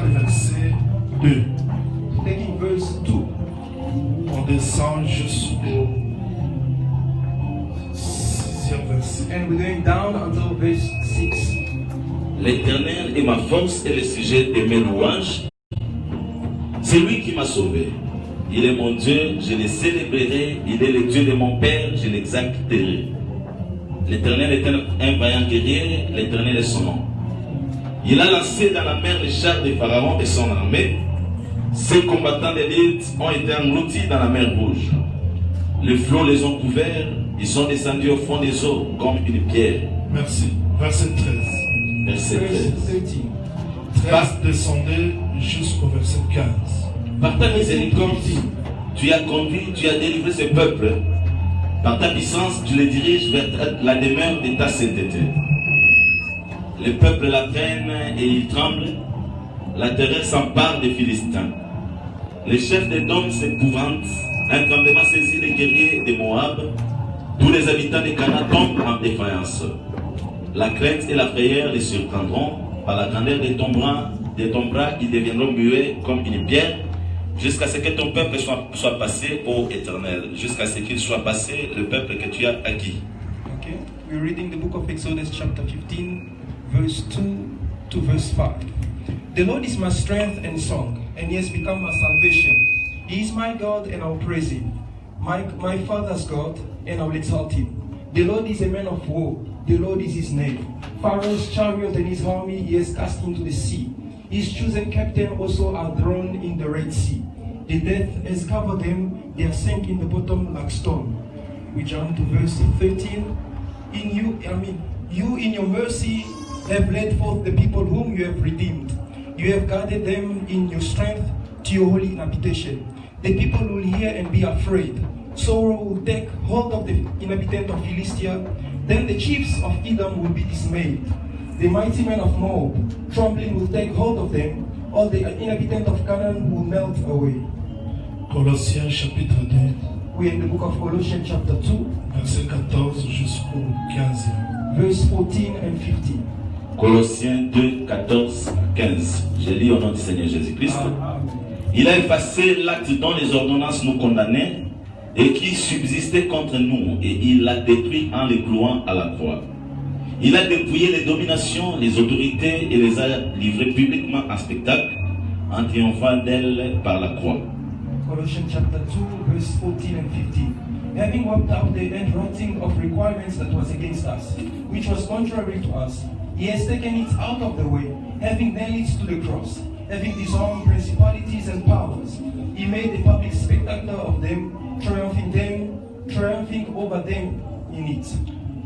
le verset 2. Taking verse 2. On descend jusqu'au 6e verset. And we're going down until verse 6. L'Éternel est ma force et le sujet de mes louanges. C'est lui qui m'a sauvé. Il est mon Dieu, je le célébrerai. Il est le Dieu de mon Père, je l'exalterai. L'Éternel est un vaillant guerrier, l'Éternel est son nom. Il a lancé dans la mer les chars de Pharaon et son armée. Ses combattants d'élite ont été engloutis dans la mer Rouge. Les flots les ont couverts, ils sont descendus au fond des eaux comme une pierre. Merci. Verset 13. Verset Verse 13. 13. 13 descendez jusqu'au verset 15. Par ta miséricorde, tu as conduit, tu as délivré ce peuple. Par ta puissance, tu les diriges vers la demeure de ta sainteté. Le peuple la prenne et il tremble. La terreur s'empare des Philistins. Les chefs des dômes s'épouvantent. Un tremblement saisit les guerriers de Moab. Tous les habitants de Canaan tombent en défaillance. La crainte et la frayeur les surprendront. Par la grandeur de ton bras, ils deviendront muets comme une pierre. Jusqu'à ce que ton peuple soit passé, ô Éternel. Jusqu'à ce qu'il soit passé, le peuple que tu as acquis. Okay, we're reading the book of Exodus, chapter 15, verse 2 to verse 5. The Lord is my strength and song, and he has become my salvation. He is my God, and I'll praise him. My father's God, and I'll exalt him. The Lord is a man of war. The Lord is his name. Pharaoh's chariot and his army he has cast into the sea. His chosen captain also are thrown in the Red Sea. The death has covered them, they are sunk in the bottom like stone. We jump to verse 13. You in your mercy have led forth the people whom you have redeemed. You have guarded them in your strength to your holy habitation. The people will hear and be afraid. Sorrow will take hold of the inhabitant of Philistia. Then the chiefs of Edom will be dismayed. The mighty men of Moab, trembling will take hold of them. All the inhabitants of Canaan will melt away. Colossiens chapitre 2, We are in the book of Colossians chapter 2, verset 14 jusqu'au 15e. verse 14 and 15. Colossiens 2, 14 à 15. Je lis au nom du Seigneur Jésus-Christ. Il a effacé l'acte dont les ordonnances nous condamnaient et qui subsistait contre nous, et il l'a détruit en les clouant à la croix. Il a dépouillé les dominations, les autorités et les a livrées publiquement en spectacle en triomphant d'elles par la croix. Colossians chapter 2, verse 14 and 15. Having worked out the handwriting of requirements that was against us, which was contrary to us, he has taken it out of the way, having nailed it to the cross, having disarmed principalities and powers. He made a public spectacle of them, triumphing over them in it.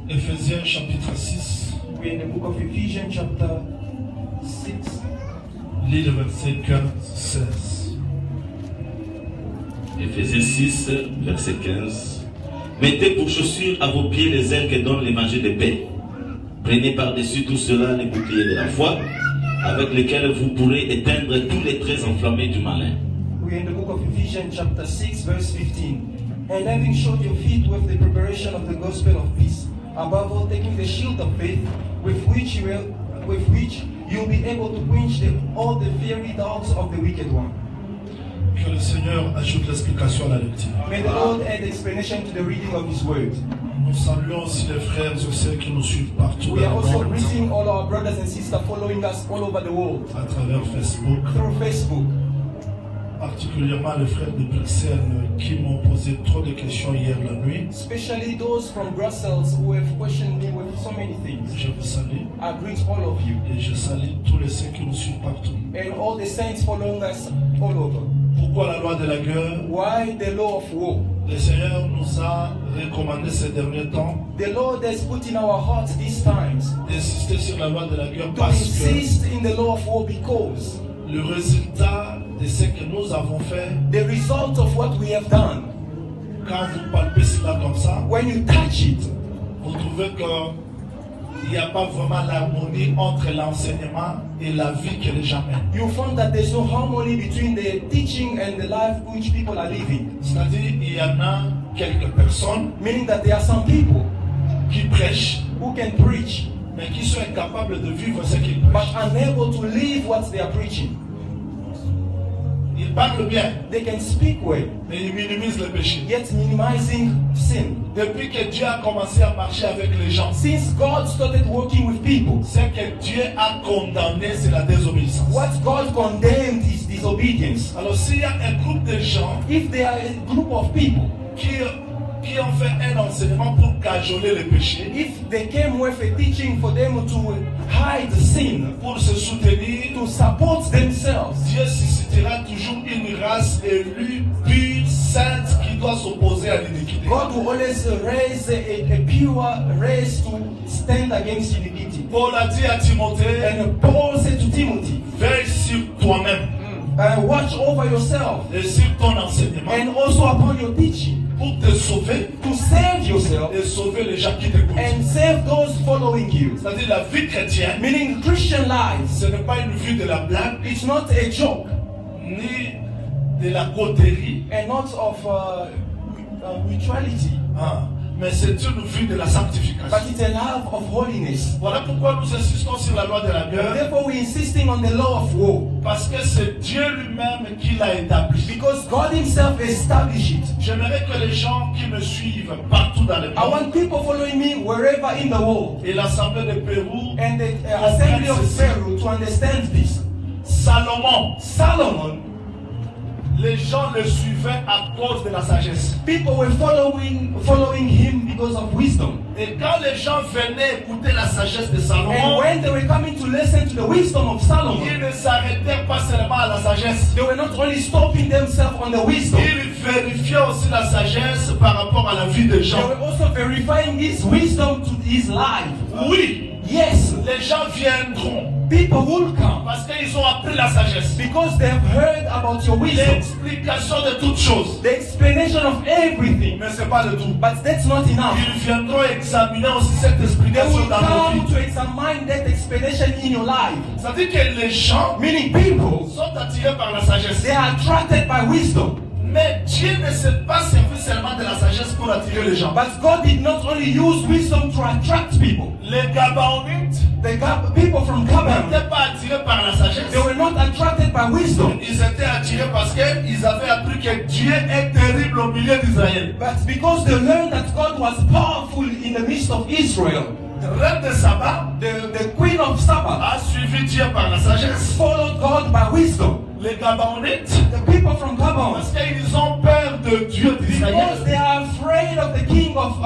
Éphésiens chapitre 6, We're in the book of Ephesians chapter 6. lis le verset 15-16. Éphésiens 6, verset 15. Mettez pour chaussures à vos pieds les ailes que donne l'évangile de paix. Prenez par-dessus tout cela les boucliers de la foi, avec lesquels vous pourrez éteindre tous les traits enflammés du malin. We're in the book of Ephesians chapter 6, verse 15. And having shod your feet with the preparation of the gospel of peace, above all taking the shield of faith, with which you'll be able to quench all the fiery darts of the wicked one. Que le Seigneur ajoute l'explication à la lecture. May the Lord add explanation to the reading of His word. Nous saluons aussi les frères et sœurs qui nous suivent partout We are dans le also monde, greeting all our brothers and sisters following us all over the world à travers Facebook, through Facebook. particulièrement les frères de Bruxelles qui m'ont posé trop de questions hier la nuit. Especially those from Brussels who have questioned me with so many things. Je vous salue I greet all of you et je salue tous les saints qui nous suivent partout. and all the saints following us all over. Pourquoi la loi de la guerre? Why the law of war? Le Seigneur nous a recommandé ces derniers temps The Lord has put in our hearts these times d'insister sur la loi de la guerre to parce que insist in the law of war because le résultat de ce que nous avons fait, the result of what we have done, quand vous palpez cela comme ça, when you touch it, vous trouvez qu'il n'y a pas vraiment l'harmonie entre l'enseignement et la vie que les gens mènent. you find that there's no harmony between the teaching and the life which people are living. C'est-à-dire il y en a quelques personnes Meaning that there are some people qui prêchent, who can preach mais qui sont incapables de vivre ce qu'ils but prêchent. unable to live what they are preaching. parlent bien, They can speak well, mais ils minimisent le péché. yet minimizing sin. Depuis que Dieu a commencé à marcher avec les gens, Since God started working with people, ce que Dieu a condamné, c'est la désobéissance. what God condemned is disobedience. Alors s'il y a un groupe de gens If there are a group of people, qui ont fait un enseignement pour cajoler le péché, if they came with a teaching for them to hide sin, pour se soutenir, to support themselves, Dieu suscitera toujours une race élue, pure, sainte, qui doit s'opposer à l'iniquité. God will always raise a pure race to stand against iniquity. Paul a dit à Timothée, And Paul said to Timothy, veille sur toi-même watch over yourself et sur ton enseignement and also upon your teaching, pour te sauver to save yourself et sauver les gens qui t'écoutent. and save those following you. C'est-à-dire la vie chrétienne, Meaning Christian life, ce n'est pas une vie de la blague, it's not a joke ni de la coterie, and not of mutuality, mais c'est une vie de la but sanctification. it's a love of holiness. Voilà pourquoi nous insistons sur la loi de la guerre, Therefore, we're insisting on the law of war, parce que c'est Dieu lui-même qui l'a établi. because God Himself established it. J'aimerais que les gens qui me suivent partout dans le I monde want people following me wherever in the world et l'Assemblée de Pérou, and the assembly of Pharaoh to understand this. Salomon, Solomon, les gens le suivaient à cause de la sagesse. people were following him because of wisdom. Et quand les gens venaient écouter la sagesse de And Salomon, when they were coming to listen to the wisdom of Solomon, ils ne s'arrêtaient pas seulement à la sagesse. they were not only stopping themselves on the wisdom, Ils vérifiaient aussi la sagesse par rapport à la vie des they gens. were also verifying his wisdom to his life. Oui, Yes, les gens viendront people will come parce qu'ils ont appris la sagesse. because they have heard about your wisdom, L'explication de toutes choses. the explanation of everything. Mais ce n'est pas le tout. But that's not enough. Ils viendront examiner aussi cette They explication will dans nos come vies. to examine that explanation in your life. C'est-à-dire que les gens Meaning people, sont attirés par la sagesse. they are attracted by wisdom. Mais Dieu ne s'est pas servi seulement de la sagesse pour attirer les gens. But God did not only use wisdom to attract people. Les Gabaonites People from Canaan, n'étaient pas attirés par la sagesse. they were not attracted by wisdom. Ils étaient attirés parce qu'ils avaient appris que Dieu est terrible au milieu d'Israël. But because they learned that God was powerful in the midst of Israel, Le reine de Saba the queen of Saba a suivi Dieu par la sagesse. followed God by wisdom. Les Gabaonites, The people from Gabon, parce qu'ils ont peur de Dieu because d'Israël. they are afraid of the king of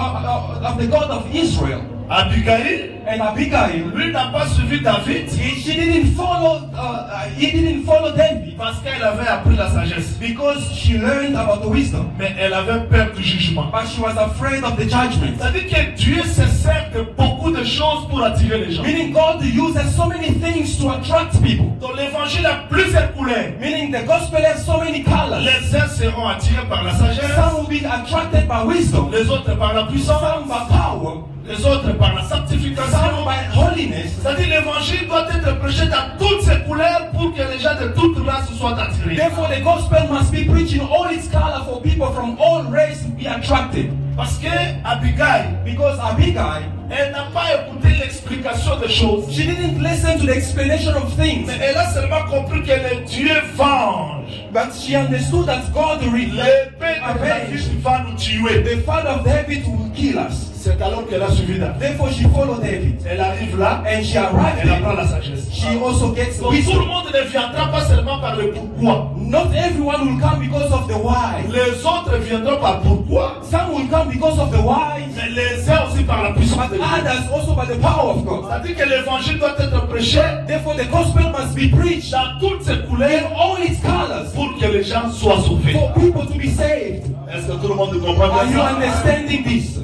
the God of Israel. Abigail, And Abigail, lui n'a pas suivi David he didn't follow David parce qu'elle avait appris la sagesse. because she learned about the wisdom, Mais elle avait peur du jugement. but she was afraid of the judgment. C'est-à-dire que Dieu se sert de beaucoup de choses pour attirer les gens. Meaning God uses so many things to attract people. Dans l'évangile a plusieurs couleurs. Meaning the gospel has so many colors. Les uns seront attirés par la sagesse, Some will be attracted by wisdom, les autres par la puissance, some by power, les autres par la sanctification. some by holiness. C'est-à-dire l'évangile doit être prêché dans toutes ses couleurs pour que les gens de toutes races soient attirés. Therefore, the gospel must be preached in all its color for people from all races to be attracted. Parce que Abigail, Because Abigail, elle n'a pas écouté l'explication des choses. she didn't listen to the explanation of things, Mais elle a seulement compris que le Dieu venge. but she understood that God L'épée de David avenged. va nous tuer. The father of David will kill us. C'est alors qu'elle a suivi David. Therefore, she followed David, Elle arrive là, and she arrived elle apprend there. la sagesse. She also gets Donc tout le wisdom. monde ne viendra pas seulement par le pourquoi. Not everyone will come because of the why. Les autres viendront par pourquoi, Some will come because of the why, mais les uns aussi par la puissance de but Dieu. others also by the power of God. C'est-à-dire que l'évangile doit être prêché Therefore, the gospel must be preached dans toutes ses in couleurs all its colors pour que les gens soient sauvés. for people to be saved. Est-ce que tout le monde comprend Are you ça? understanding this?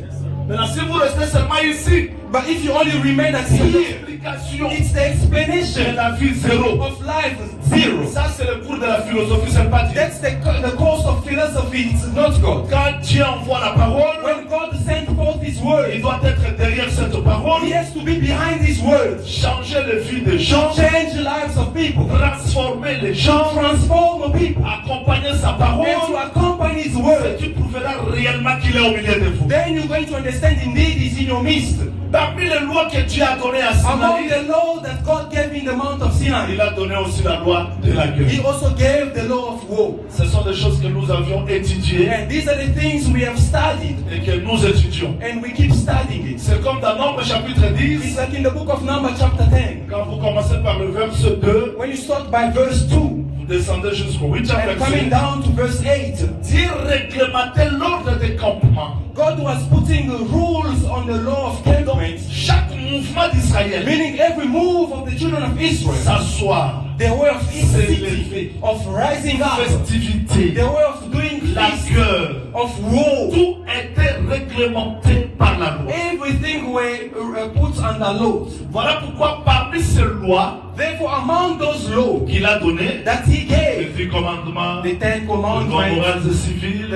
Maintenant, si vous restez seulement ici, But if you only remain at c'est here, l'explication it's the de explanation la vie zéro. of life zero. Ça, c'est le cours de la philosophie, c'est pas Dieu. That's the course of philosophy, it's not God. Quand Dieu envoie la parole, When God sent forth His il word, doit être derrière cette parole, He has to be behind His word. changer les vies des gens, Change the lives of people. transformer les gens, Transform the people. accompagner sa And parole. to accompany His word. Tu prouveras réellement qu'il est au milieu de vous. Then you're going to understand indeed He's in your midst. Parmi les lois que Dieu a données à Among Sinaï, the law that God gave in the Mount of Sinai, il a donné aussi la loi de la guerre. He also gave the law of war. Ce sont des choses que nous avions étudiées And these are the things we have studied, et que nous étudions. and we keep studying it. C'est comme dans Nombre chapitre It's 10, like in the book of Numbers chapter 10. quand vous commencez par le verset 2, When you start by verse 2 vous descendez jusqu'au 8e and coming verset. down to verse 8, Dieu réglementait l'ordre des campements. God was putting the rules on the law of campment, Chaque mouvement d'Israël meaning every move of the children of Israel, s'asseoir, their way of eating, of rising up, festivité, their way of doing la feast, guerre, of war. tout était réglementé par la loi. Everything were put under laws. Voilà pourquoi parmi ces lois Therefore, among those laws qu'il a données, that He les gave, 10 commandements, the les 10 lois commandments, morales et civiles,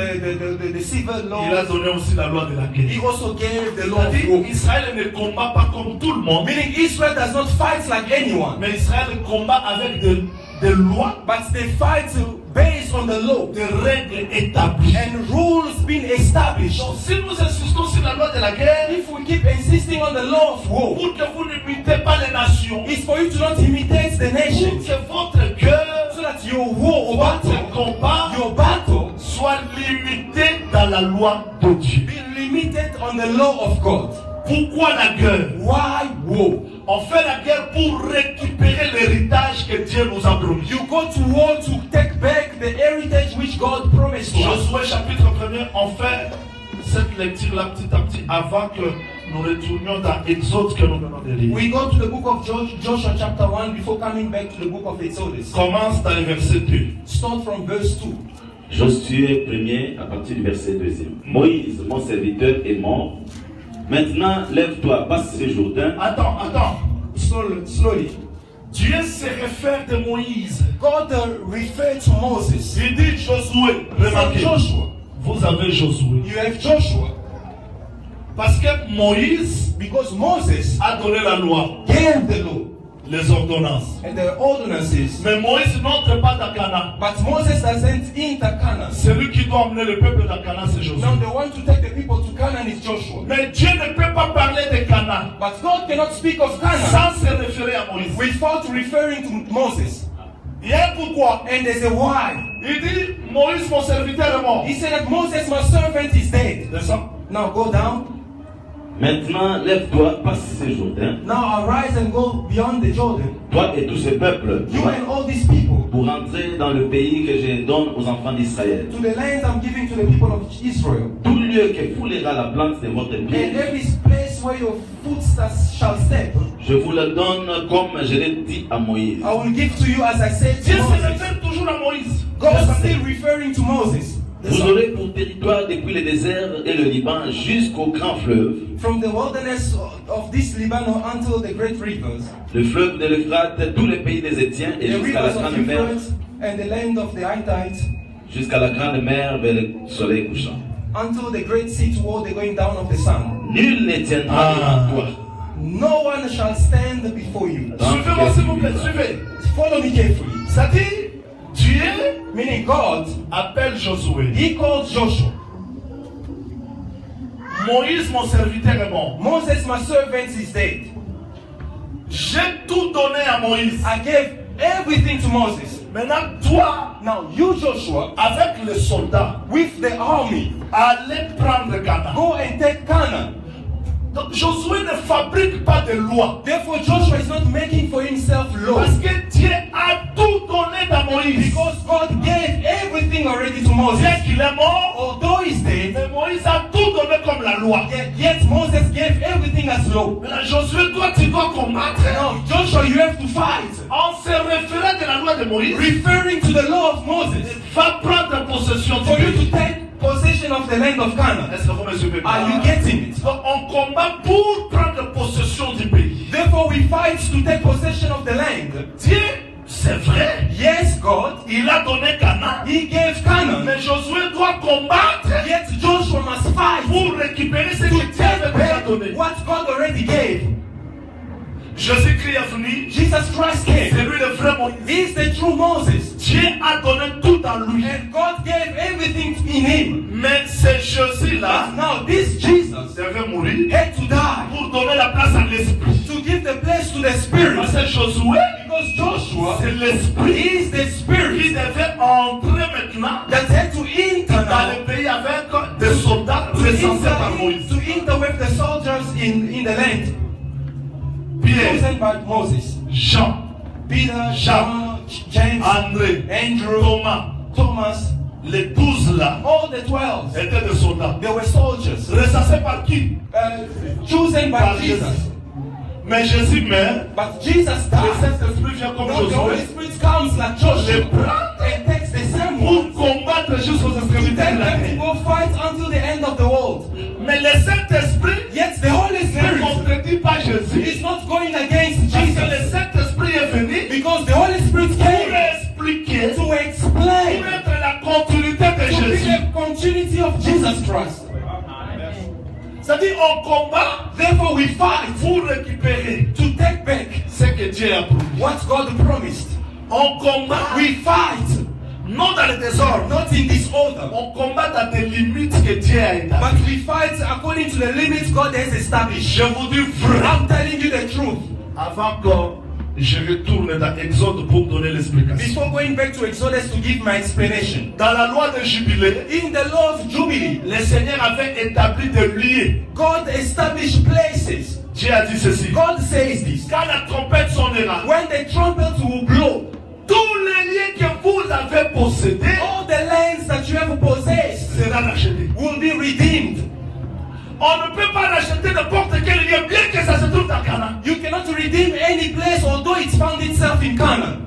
the civil il a laws, donné aussi la loi de la He guerre. also gave the law of C'est-à-dire, war. Israël ne combat pas comme tout le monde, Meaning Israel does not fight like anyone, mais Israël combat avec des lois, but they fight based on the law des règles établies. and rules being established. Donc, si nous insistons sur la loi de la guerre, If we keep insisting on the law of war, pour que vous n'imitez pas les nations, it's for you to not imitate the pour nations, que votre cœur, so that your war or votre battle, combat your battle, soit limité dans la loi de Dieu. be limited on the law of God. Pourquoi la guerre? Why war? On fait la guerre pour récupérer l'héritage que Dieu nous a promis. You go to war to take back the heritage which God promised to us. Josué chapitre 1er, on fait cette lecture-là petit à petit avant que nous retournions dans Exode que nous venons de lire. We go to the book of Joshua chapter 1 before coming back to the book of Exodus. Commence dans le verset 2. Start from verse 2. Josué 1er à partir du verset 2. Moïse, mon serviteur, est mort. Maintenant, lève-toi, passe ce Jourdain. Attends. Slowly. Dieu se réfère de Moïse. God referred to Moses. Il dit Josué. He said Remarquez, Joshua. vous avez Josué. You have Joshua. Parce que Moïse Because Moses a donné la loi, gave the law les ordonnances. and the ordinances. Mais Moïse n'entre pas dans Canaan. But Moses doesn't enter Canaan. Celui qui doit emmener le peuple dans Canaan, c'est Josué. Now the one to take the people to Canaan is Joshua. Mais Dieu ne peut pas parler de Canaan But God cannot speak of Canaan sans se référer à Moïse. without referring to Moses. Il y a un pourquoi. And there's a why. Il dit, Moïse, mon serviteur est mort. He said that Moses, my servant, is dead. Descends. Now go down. Maintenant, lève-toi, passe ce Jourdain. Now arise and go beyond the Jordan. Toi et tout ce peuple, You and all these people, pour entrer dans le pays que je donne aux enfants d'Israël. to the land I'm giving to the people of Israel. Tout lieu que foulera la plante de votre pied, And every place where your foot shall step, je vous le donne comme je l'ai dit à Moïse. I will give to you as I said Dieu to se Moses. réfère toujours à Moïse. God is Descendez. still referring to Moses. Vous aurez pour territoire depuis le désert et le Liban jusqu'au grand fleuve, From the wilderness of this Lebanon until the great rivers, le fleuve de l'Euphrate, tous les pays des Étiens et the jusqu'à la rivers of grande mer, Euphrates and the land of the Hittites, jusqu'à la grande mer vers le soleil couchant. until the great sea toward the going down of the sun. Nul ne tiendra devant toi. No one shall stand before you. Suivez-moi s'il vous plaît, suivez. Follow me carefully. Ça dit, Dieu Meaning God, appelle Josué. He called Joshua. Moïse, mon serviteur est mort. Moses, my servant, is dead. J'ai tout donné à Moïse. I gave everything to Moses. Maintenant, toi, Now you, Joshua, avec les soldats, with the army, allez prendre Canaan. go and take Canaan. Donc, Josué ne fabrique pas de loi. Therefore, Joshua is not making for himself laws. Parce que Dieu a tout donné à Moïse. Because God gave everything already to Moses. Bien qu'il est mort, Although he's dead, mais Moïse a tout donné comme la loi. yet Moses gave everything as law. Maintenant, Josué, toi, tu dois combattre. Now, Joshua, you have to fight. En se référant de la loi de Moïse, Referring to the law of Moses. va prendre possession du For you to pays. take possession of the land of Canaan. Est-ce que vous me suivez? Are you getting it? Donc, on combat pour prendre possession du pays. Therefore, we fight to take possession of the land. Dieu, c'est vrai, Yes, God, il a donné Canaan. He gave Canaan. Mais Josué doit combattre Yet Joshua must fight pour récupérer ce to que Dieu avait take déjà back donné. what God already gave. Jésus-Christ est venu, Jesus Christ c'est came. lui le vrai Moïse. He is the true Moses. Dieu a donné tout en lui. And God gave everything in him. Mais ce Jésus-là But now this Jesus devait mourir had to to die. pour donner la place à l'esprit. To give the place to the Spirit. Parce que Josué, Because Joshua c'est l'esprit is the Spirit qui devait entrer maintenant that had to enter dans now. le pays avec des soldats recensés par Moïse. To enter with the soldiers in the land. Pierre, Chosen by Moses. Jean, Peter, Jacques, John, James, André, Andrew, Thomas, Thomas, les 12 là all the 12. étaient des soldats. They were soldiers. Recensés par qui? Chosen Par by Jésus. Jesus. Mais Jésus meurt. But Jesus Le died. Saint-Esprit vient comme Now the Holy Josué Spirit comes like Joshua les prend and takes the same pour one combattre jusqu'aux extrémités tell de la them to terre. go fight until the end of the world. Mais le Saint-Esprit Yet the Holy ne Spirit contredit pas Jésus. is not going against Parce que le Jesus. Saint-Esprit est venu Because the Holy Spirit pour came expliquer, to pour explain, être la continuité de to be Jésus. the continuity of Jesus Christ. C'est-à-dire, on combat Therefore we fight pour récupérer to take back ce que Dieu a promis. what God promised. On combat, We fight non dans le désordre, not in disorder, on combat dans des limites que Dieu a établies. but we fight according to the limits God has established. Je vous dis vrai, I'm telling you the truth. avant que je retourne dans Exode pour donner l'explication. Before going back to Exodus to give my explanation, Dans la loi de Jubilé, in the law of Jubilee, le Seigneur avait établi des lieux. God established places. Dieu a dit ceci. God says this. Quand la trompette sonnera, When the trumpet will blow, tous les lieux que vous avez possédés all the lands that you have possessed seront rachetés. will be redeemed. On ne peut pas racheter n'importe quel lieu, bien que ça se trouve dans Canaan. You cannot redeem any place, although it's found itself in Canaan.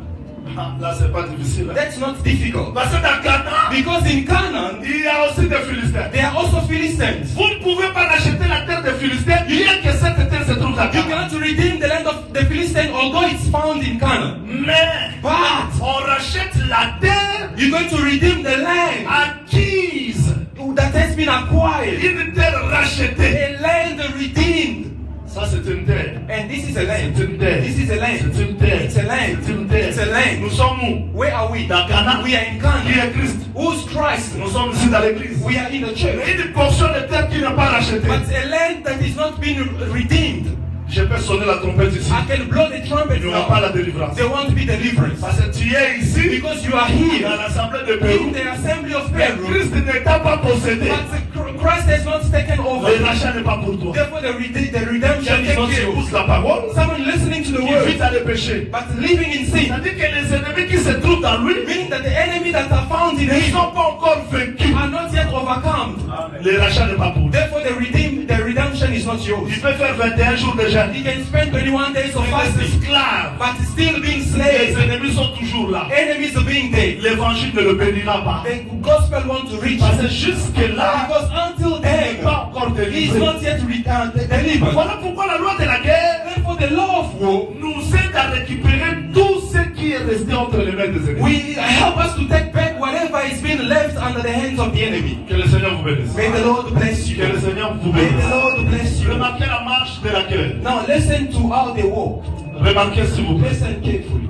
Ah, là, c'est pas difficile. That's not difficult. Parce que dans Canaan, Because in Canaan, il y a aussi des Philistins. there are also Philistines. Vous ne pouvez pas racheter la terre des Philistins, bien que cette terre se trouve dans You Canaan. cannot redeem the land of the Philistines, although it's found in Canaan. Mais, But on rachète la terre you're going to redeem the land acquise. that has been acquired, Une terre rachetée. a land redeemed. Ça, c'est une terre. And this is a land. C'est une terre. This is a land. C'est une terre. It's a land. C'est une terre. It's a land. Nous sommes où? Where are we? Dans Canaan. We are in Qui Canaan. est Christ? Who's Christ? Nous sommes ici dans l'église. We are in the church. Une portion de terre qui n'est pas rachetée. But a land that is not being redeemed. Je peux sonner la trompette ici. I can blow the trumpet Il n'y aura pas la now. délivrance. There won't be deliverance. Parce que tu es ici Because you are dans here l'assemblée de in Pérou. the assembly of Mais Peru. Christ ne t'a pas possédé. But Christ has not taken over. Le rachat n'est pas pour toi. Therefore, the redemption is Quelqu'un not qui yours. écoute la parole, Someone listening to the qui word, vit dans le péché. but living in sin, C'est-à-dire que les ennemis qui se trouvent dans lui meaning that the enemy that are found in ne him sont pas encore vaincus. are not yet overcome. Le rachat n'est pas pour lui. Therefore, the redemption is not yours. Il peut faire 21 jours de jeûne. He can spend 21 days of Il est fasting, esclave. but still being Les slaves. ennemis sont toujours là. Enemies are being there. L'évangile ne le bénira pas. The gospel wants to reach Parce que him. jusque-là, Because until il n'est then, pas encore he is délivré. not yet delivered. Voilà pourquoi la loi de la guerre Therefore, the law of war nous aide à récupérer tout ce qui est resté entre les mains des ennemis. will help us to take back whatever is being left under the hands of the enemy. Que le Seigneur vous bénisse. May the Lord bless you. Que le Seigneur vous May the bénisse. Lord bless you. Remarquez la marche de la guerre. Now listen to how they walk. Remarquez s'il vous plaît. Listen carefully.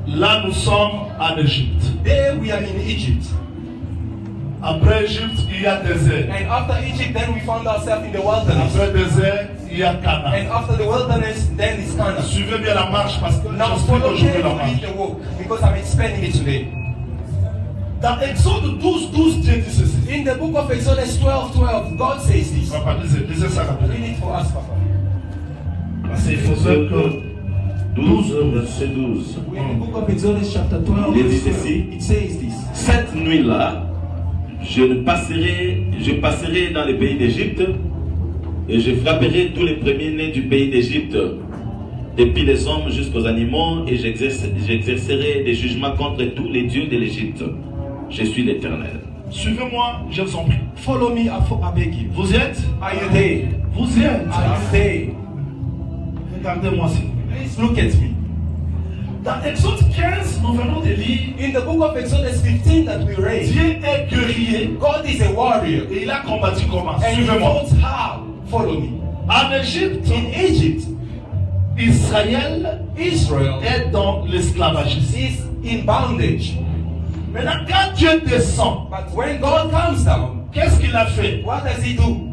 Là, nous sommes en Égypte. There we are in Egypt. Après Égypte, il y a désert. And after Egypt, then we found ourselves in the wilderness. Après désert, il y a Canaan. And after the wilderness, then is Canaan. Suivez bien la marche parce que Now j'explique follow aujourd'hui la carefully marche. the walk because I'm explaining it today. Dans Exode 12, 12, Dieu dit ceci. In the book of Exodus 12:12, God says this. Papa, lisez ça rapidement. Read it for us, Papa. Parce qu'il faut que 12, verset 12. In the book of Exodus chapter 12, Il dit verse 12, ceci. it says this. Cette nuit-là, je passerai dans le pays d'Égypte et je frapperai tous les premiers-nés du pays d'Égypte, depuis les hommes jusqu'aux animaux, et j'exercerai des jugements contre tous les dieux de l'Égypte. Je suis l'Éternel. suivez-moi, je vous en prie. Follow me, I beg you. Vous y êtes? Are you there? Vous y êtes? Are you there? Regardez-moi s'il vous plaît. Please look at me. Dans Exode 15, nous venons de lire, In the book of Exodus 15 that we read, Dieu est guerrier God is a warrior. et il a combattu comment? And he Suivez-moi. knows how. Follow me. En Égypte, In Egypt, Israël Israel est dans l'esclavagisme. is in bondage. Maintenant, quand Dieu descend, But when God comes down, qu'est-ce qu'il a fait? what does he do?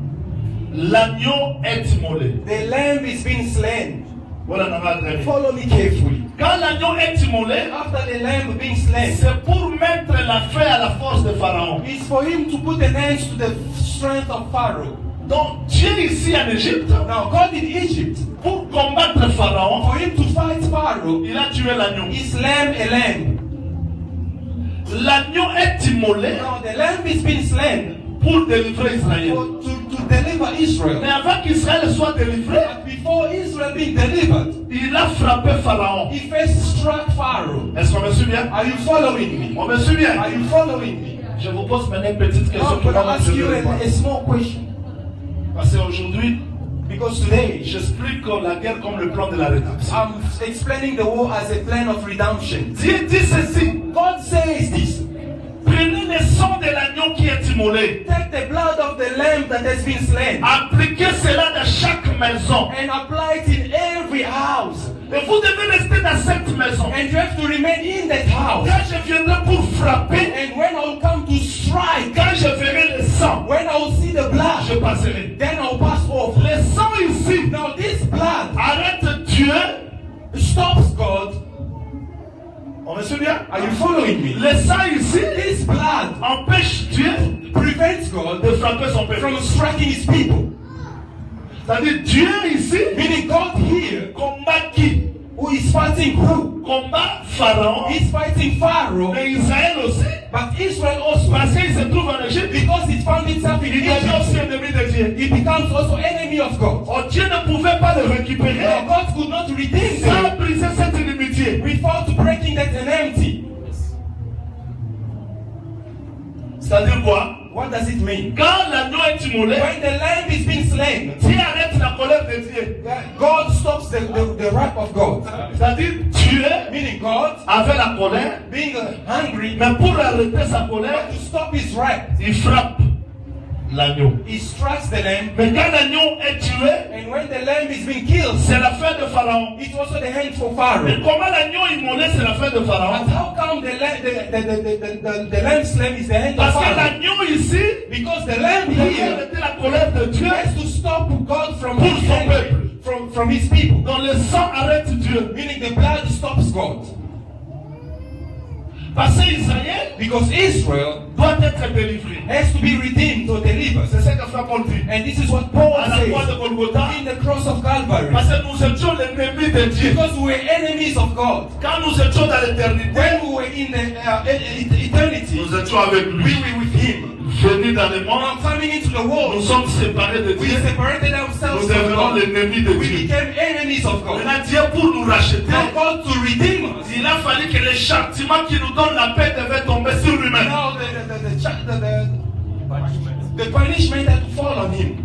L'agneau est immolé. The lamb is being slain. Voilà, on va très bien. Follow me carefully. Quand l'agneau est immolé, After the lamb being slain, c'est pour mettre la fin à la force de Pharaon. it's for him to put an end to the strength of Pharaoh. Donc Dieu ici en Égypte, Now God in Egypt, pour combattre Pharaon, for him to fight Pharaoh, il a tué l'agneau. he slammed a lamb. L'agneau est immolé Now the lamb is being slain pour délivrer Israël. to deliver Israel. Mais avant qu'Israël soit délivré, But before Israel being delivered, il a frappé Pharaon. he first struck Pharaoh. Est-ce qu'on me suit bien? Are you following me? On me suit bien? Are you following me? Je vous pose maintenant une petite question. I'm pour going to voir ask si je you vais répondre. a small question. Parce qu'aujourd'hui, Because today, j'explique la guerre comme le plan de la rédemption. I'm explaining the war as a plan of redemption. Dieu dit ceci. God says this. Prenez le sang de l'agneau qui est immolé. Take the blood of the lamb that has been slain Appliquez cela dans chaque maison. and apply it in every house. Et vous devez rester dans cette maison. And you have to remain in that house. Quand je viendrai pour frapper, And when I will come to strike, quand je verrai le sang, when I will see the blood, je passerai. then I will pass off. Le sang ici Now this blood arrête Dieu. stops God. On me suit bien? Are you following me? Le sang ici This blood empêche Dieu prevents God de frapper son peuple. from striking his people. C'est-à-dire Dieu ici Meaning God here, combat qui? who is fighting who? Combat Pharaon, He's fighting Pharaoh, mais Israël aussi. but Israel also. Parce qu'il se trouve en Égypte, Because it found itself in il devient aussi Egypt, ennemi de Dieu. it becomes also enemy of God. Oh, Dieu ne pouvait pas le Now récupérer God could not redeem sans them briser cette inimitié. without breaking that enmity. C'est-à-dire quoi? What does it mean? Quand l'agneau est immolé, When the lamb is being slain, Dieu arrête la colère de Dieu. God stops the wrath of God. C'est-à-dire Dieu Meaning God avait la colère, being hungry, mais pour arrêter sa colère, to stop his wrath, il frappe l'agneau. he strikes the lamb. Mais quand l'agneau est tué, And when the lamb is being killed, c'est la fin de Pharaon. it's also the hand for Mais Pharaoh. comment l'agneau immolé, c'est la fin de But Pharaon? how come the lamb slain is the hand of Parce que Pharaoh? l'agneau ici, Because the lamb il here arrêter la colère de Dieu. has to stop God from Pour his son anger, peuple. from his people. Donc le sang arrête Dieu. Meaning the blood stops God. Parce qu'Israël Because Israel doit être délivré. has to be redeemed or delivered. C'est ce que frère Paul dit. And this is what Paul À la croix de says Golgotha. in the cross of Calvary. Parce que nous étions l'ennemi de Dieu. Because we were enemies of God. Quand nous étions dans l'éternité, When we were in the eternity, nous étions avec we lui. were with him. Venus dans le Now monde, coming into the nous world, sommes séparés de we Dieu. separated ourselves Nous from devenons God. l'ennemi de We Dieu. became enemies of God. Maintenant, Dieu pour nous racheter, Now God to redeem us. il a fallu que les châtiments qui nous donnent la paix devaient tomber sur lui-même. Now the punishment had to fall on him.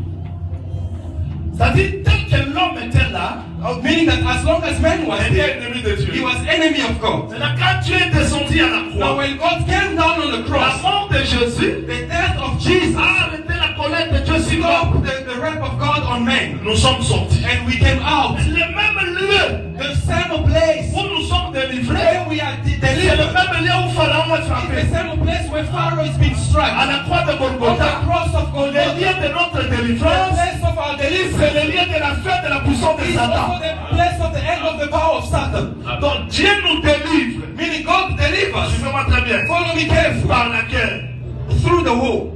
C'est-à-dire, tel que l'homme était là, Meaning that as long as man was il était there, ennemi de he Dieu. was enemy of God. Maintenant, quand Dieu est descendu à la Now croix, when God came down on the la cross, mort de Jésus the death of Jesus a arrêté la colère de Dieu sur l'homme. stopped the wrath of God on man. Nous sommes sortis. And we came out. Le même lieu The same place où nous sommes délivrés, where we are c'est le delivered. même lieu où Pharaon est It's frappé. the same place where Pharaoh is being struck. À la croix de On the Golgotha, cross of le Golgotha, lieu de notre the délivrance, place of our c'est deliverance, le lieu de la fin de la puissance de is also Satan. the place of the end of the power of Satan. Donc Dieu nous délivre. Meaning God delivers. Suivez-moi très bien. Follow me carefully. Par la guerre. Through the war.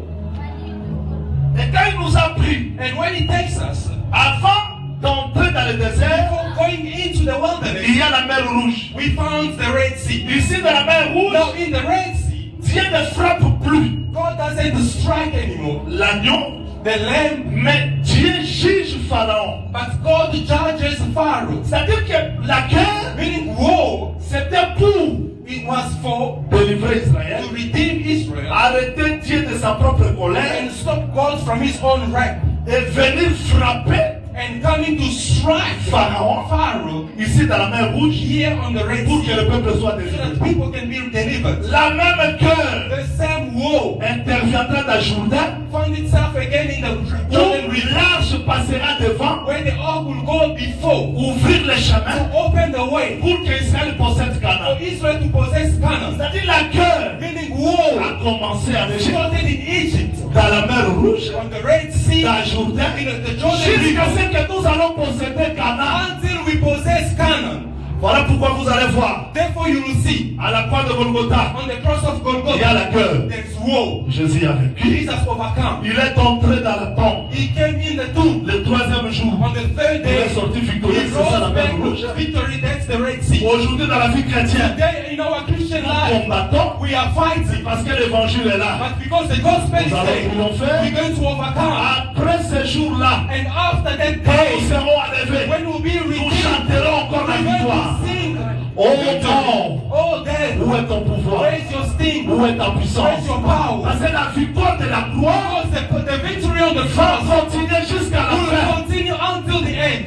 Et quand il nous a pris, And when he takes us, avant d'entrer dans le désert, before going into the il wilderness, y a la mer rouge. we found the Red Sea. Ici, dans la mer rouge, Now in the Red Sea, Dieu ne frappe plus God doesn't strike anymore. l'agneau, The lamb, mais Dieu juge Pharaon. but God judges Pharaoh. C'est-à-dire que la guerre, Meaning war, c'était pour it was for délivrer Israël, to redeem Israel arrêter Dieu de sa propre colère and stop God from his own wrath et venir frapper and coming to strike Pharaoh ici dans la mer rouge here on the Red pour que Sea le peuple soit so délivré. that people can be delivered. La même cœur The same war interviendra dans Jourdain found itself again in the Jordan où River l'arche passera devant, where the ark will go before ouvrir les chemins to open the way pour qu'Israël possède for Canaan. Israel to possess Canaan. C'est-à-dire la guerre Meaning war a commencé en Égypte. started in Egypt. dans la mer Rouge, on the Red Sea, dans Jourdain, in the Jordan jusqu'à River, ce que nous allons posséder Canaan. until we possess Canaan. Voilà pourquoi vous allez voir, Therefore you will see, à la croix de Golgotha, on the cross of il y a la Golgotha, gueule. there's war. Jésus a vaincu. Jesus overcome. Il est entré dans la tombe. He came in the tomb. Le troisième jour, On the third il day, est sorti he victorieux. C'est ça la rose mer back Rouge. with victory. That's the Red Sea. Aujourd'hui, dans la vie chrétienne, Today in our Christian nous life, combattons we are fighting. parce que l'évangile est là. But because the gospel is Nous allons there, triompher. we're going to overcome. Après ce jour-là, And after that quand day, nous serons enlevés, when we'll be nous redeemed, chanterons encore la we're victoire. going to sing. Oh non, Oh death, où est ton pouvoir? where is your sting? Où est ta Where puissance? is your power? Parce que la victoire de la croix Because the victory on the va cross continuer jusqu'à la will fin. continue until the end.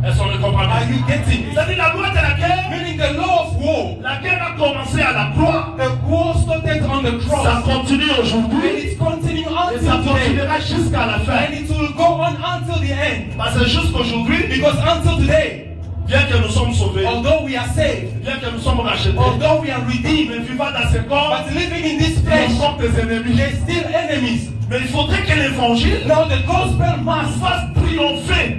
Est-ce qu'on le comprend? Are you getting it? C'est-à-dire la loi de la guerre. Meaning the law of war. La guerre a commencé à la croix. The war started on the Ça cross. continue And aujourd'hui. it's continuing Et ça until today. continuera jusqu'à la fin. And it will go on until the end. Parce que jusqu'aujourd'hui, Because until today, bien que nous sommes sauvés, although we are saved, bien que nous sommes rachetés, although we are redeemed, mais vivant dans ce corps, but living in this flesh, nous sommes des ennemis. they're still enemies. Mais il faudrait que l'évangile Now the gospel nous must fasse triompher.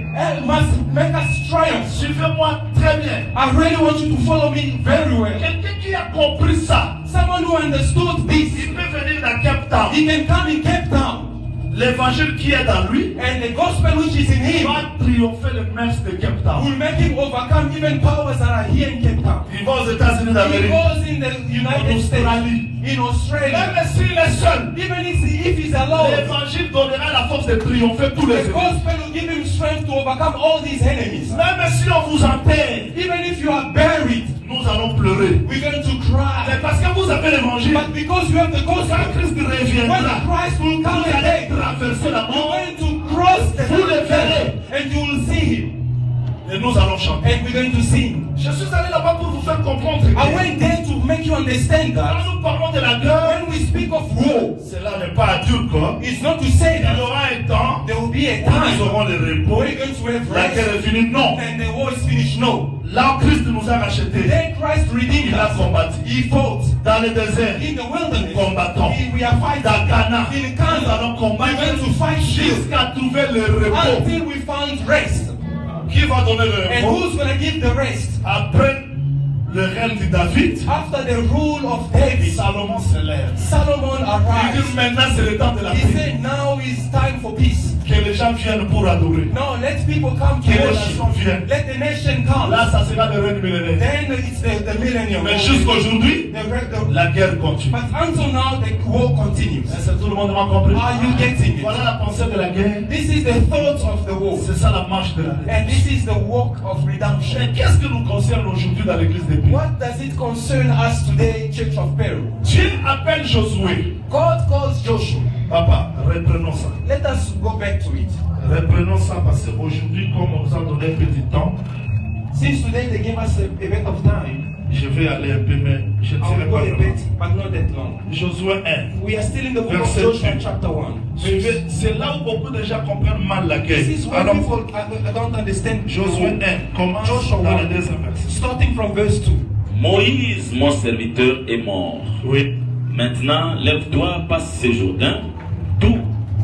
make us triumph. Suivez-moi très bien. I really want you to follow me very well. Quelqu'un qui a compris ça, Someone who understood this, il peut venir dans Cape Town. he can come in Cape Town. L'évangile qui est dans lui And the gospel which is in him va triompher le maître de Cape Town. will make him overcome even powers that are here in Cape Town. Il va aux États-Unis He d'Amérique, goes in the en United States, Australie. in Australia. Même s'il est seul, Even if he's alone, l'évangile donnera la force de triompher tous les the ennemis. gospel will give him strength to overcome all these enemies. Même si on vous enterre, Even if you are buried, nous allons pleurer. we're going to C'est cry. parce que vous avez l'évangile. But because you have the Quand gospel, Christ when reviendra, Christ will come vous allez again, traverser la you're mort going to cross the Vous le verrez. and you will see him. et nous allons chanter. And we're going to sing. Je suis allé là-bas pour vous faire comprendre I que went there to make you understand that quand nous parlons de la guerre, when we speak of war, cela n'est pas à dire quoi. it's not to say Il y that aura un temps there will be a où nous time aurons le repos. we're going to have La guerre rest est finie. Non. and the war is finished. No. Là, Christ nous a rachetés. Then Christ redeemed Il a us. combattu. He fought Dans le désert, in the wilderness. combattons. We are fighting Dans Cana, in nous Canaan. allons We're combattre going to fight still jusqu'à trouver le repos. until we found rest. Qui va donner le And repos? who's going to give the rest? Après le règne de David, After the rule of David, Salomon se lève. Solomon Il dit arrived. maintenant c'est le temps de la He paix. said, now is time for peace. Que les gens viennent pour adorer. Now let people come to Que les worship. nations viennent. Let the nation come. Là, ça sera le règne millénaire. Then it's the millennium. Mais jusqu'aujourd'hui, The- la guerre continue. but until now, the war continues. Est-ce que tout le monde m'a compris? Are you getting it? Voilà la pensée de la guerre. This is the thoughts of the war. C'est ça la marche de la guerre. And this is the walk of redemption. Mais qu'est-ce qui nous concerne aujourd'hui dans l'église des pays? What does it concern us today, Church of Peru? Dieu appelle Josué. God calls Joshua. Papa, reprenons ça. Let us go back to it. Reprenons ça parce qu'aujourd'hui, comme on nous a donné un petit temps, Since today they gave us a bit of time, je vais aller un peu, mais je ne I'll tirerai go pas a vraiment. bit, but not that long. Josué 1. We are still in the book of Verset Joshua, 2. chapter 1. C'est là où beaucoup de gens comprennent mal la guerre. This is why Alors, people don't understand Josué 1 commence Joshua dans le 1, deuxième verset. starting from verse 2. Moïse, mon serviteur, est mort. Oui. Maintenant, lève-toi, passe ce Jourdain,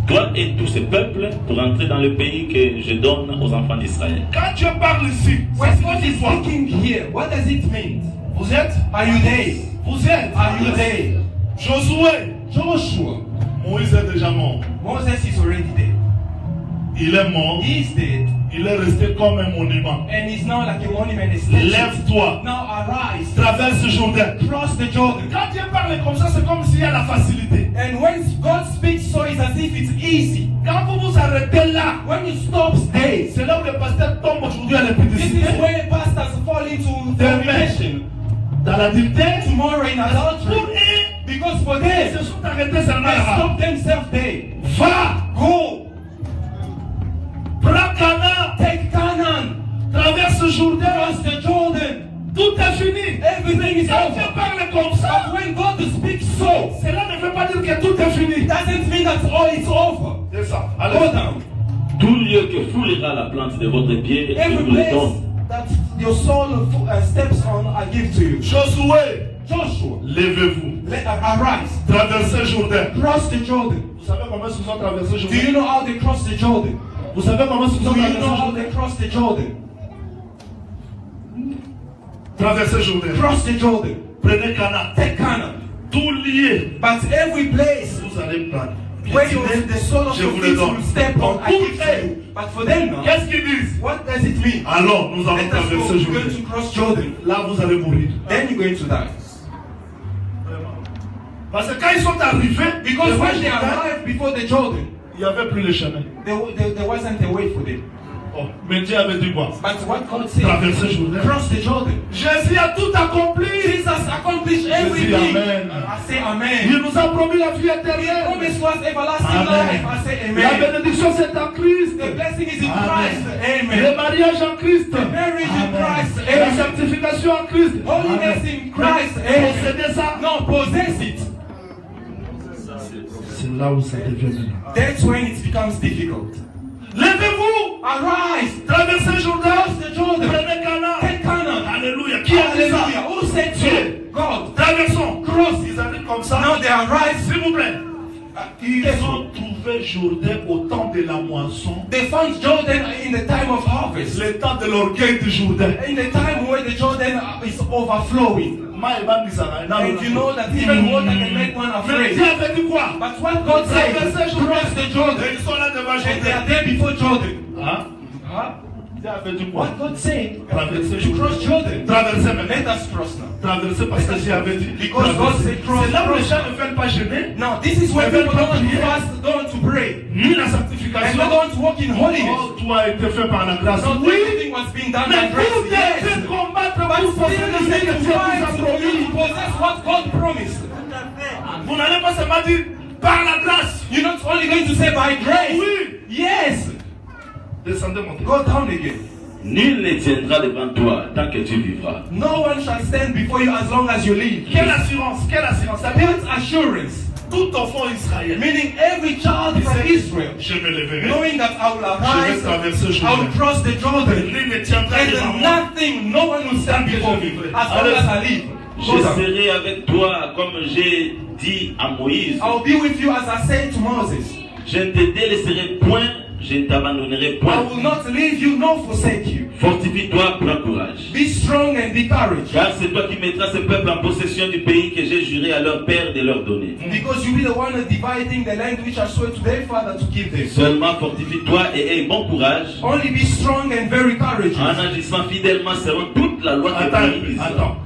toi et tous ces peuples, pour entrer dans le pays que je donne aux enfants d'Israël. Quand Dieu parle ici, ça When God is signifie quoi? speaking here, what does it mean? Vous êtes? Are you there? Vous êtes? Are you there? Josué. Joshua. Moïse est déjà mort. Moses is already dead. Il est mort. He is dead. Il est resté comme un monument. And he's now like a monument. A statue. Lève-toi. Now arise. Traverse le Jourdain. Cross the Jordan. Quand Dieu parle comme ça, c'est comme s'il y a la facilité. And when God speaks, so it's as if it's easy. Quand vous vous arrêtez là, When you stop there, c'est là où le pasteur tombe aujourd'hui à this l'impudicité. is where pastors fall into Demain, fornication. dans l'adultère, Tomorrow in pour adultery. eux, Because for ils them, se sont arrêtés seulement they là-bas. stop themselves there. Va, Go. prends Canaan, Take Canaan. traverse le Jourdain, Cross the Jordan. tout est fini. Everything is Quand Dieu over. parle comme ça, But when God speaks so, cela ne veut pas dire que tout est fini. it doesn't mean that all it's over. C'est ça. Go Allez. down. Tout lieu que foulera la plante de votre pied, je Every vous le place donne. that your soul steps on, I give to you. Josué, Joshua, levez-vous, arise, traversez Jourdain. cross the Jordan. Vous savez comment ils ont traversé Do Jourdain? you know how they crossed the Jordan? Vous savez comment ils Do ont you traversé know how Jourdain? they crossed the Jordan? Traversez Jourdain. Cross the Jordan. Prenez Canaan. Take Canaan. Tout lié, But every place vous allez prendre. where the soul of Je your vous le feet donne. will step on, I Pour give to eux, you. But for them, no. qu'est-ce qu'ils disent? What does it mean? Alors, nous allons Let us go. traverser We're going Jourdain. to cross Jordan. Là, vous allez mourir. Then you're going to die. Parce que quand ils sont arrivés, Because devant when they Jourdain, arrived before the Jordan, il n'y avait plus le chemin. there wasn't a way for them. Oh, mais Dieu avait dit quoi? But what God said, Traverser Jourdain. cross the Jordan. Jésus a tout accompli. Jesus accomplished Je dis everything. Amen. I say Il amen. nous a promis la vie He éternelle. promised us everlasting Amen. life. I say La amen. bénédiction c'est en Christ. The blessing is in Amen. Christ. Le Amen. mariage en Christ. The marriage in Amen. Christ. La Amen. sanctification en Christ. Holiness Amen. in Christ. Possédez ça. No, possess it. C'est là où ça devient maintenant. That's when it becomes difficult. Levez-vous. Arise. Traversez Jourdain. Cross the Jordan. Prenez Canaan. Take Canaan. Alléluia. Qui a dit ça? Hallelujah. Who said Dieu. so? God. Traversons. Cross. Ils arrivent comme ça. Now they arise. S'il vous plaît. Ils Yes. ont trouvé Jourdain au temps de la moisson. They found Jordan in the time of harvest. Le temps de l'orgueil de Jourdain. In the time where the Jordan is overflowing. And you know that even water can make one Mais afraid. Dieu avait dit quoi? But what God said, Traversez cross the Jordan. Ils sont là devant And they are Jourdain. there before Jordan. Hein? Huh? Dieu avait dit quoi? What God said, Traversez to cross Jordan. Traversez Let maintenant. us cross now. Traversez parce que Dieu avait dit. Because God traversez. said cross, C'est là où les cross. gens ne veulent pas gêner. Now, this is when people don't want to fast, don't want to pray. Ni la And sanctification. they don't want to walk in holiness. Oh, tout a été fait par la grâce. Not Oui. everything was being done by Mais grace. vous devez Yes. combattre But pour still, posséder you ce que need to Dieu vous a fight to promis. possess what God promised. Vous n'allez pas seulement dire par la grâce. You're not only going to say by grace. Oui. Yes. Descendez montez. Go down again. Nul ne tiendra devant toi tant que tu vivras. No one shall stand before you as long as you live. Quelle assurance? Quelle assurance? Ça veut dire That's assurance. tout enfant israélien. Meaning every child from Israel, Je me lèverai. knowing that I will Je vais arise, traverser I Jourdain. will cross the Jordan, Nul ne tiendra devant and moi. nothing, no one will stand before me as long as I live. Je Go down. serai avec toi comme j'ai dit à Moïse. I will be with you as I said to Moses. Je ne te délaisserai point, je ne t'abandonnerai I point. will not leave you nor forsake you. Fortifie-toi, prends courage. Be strong and be courageous. Car c'est toi qui mettras ce peuple en possession du pays que j'ai juré à leur père de leur donner. Because you be the one dividing the land which I swore to their father to give them. Seulement fortifie-toi et aie bon courage. Only be strong and very courageous. En agissant fidèlement selon toute la loi que Moïse. Attends.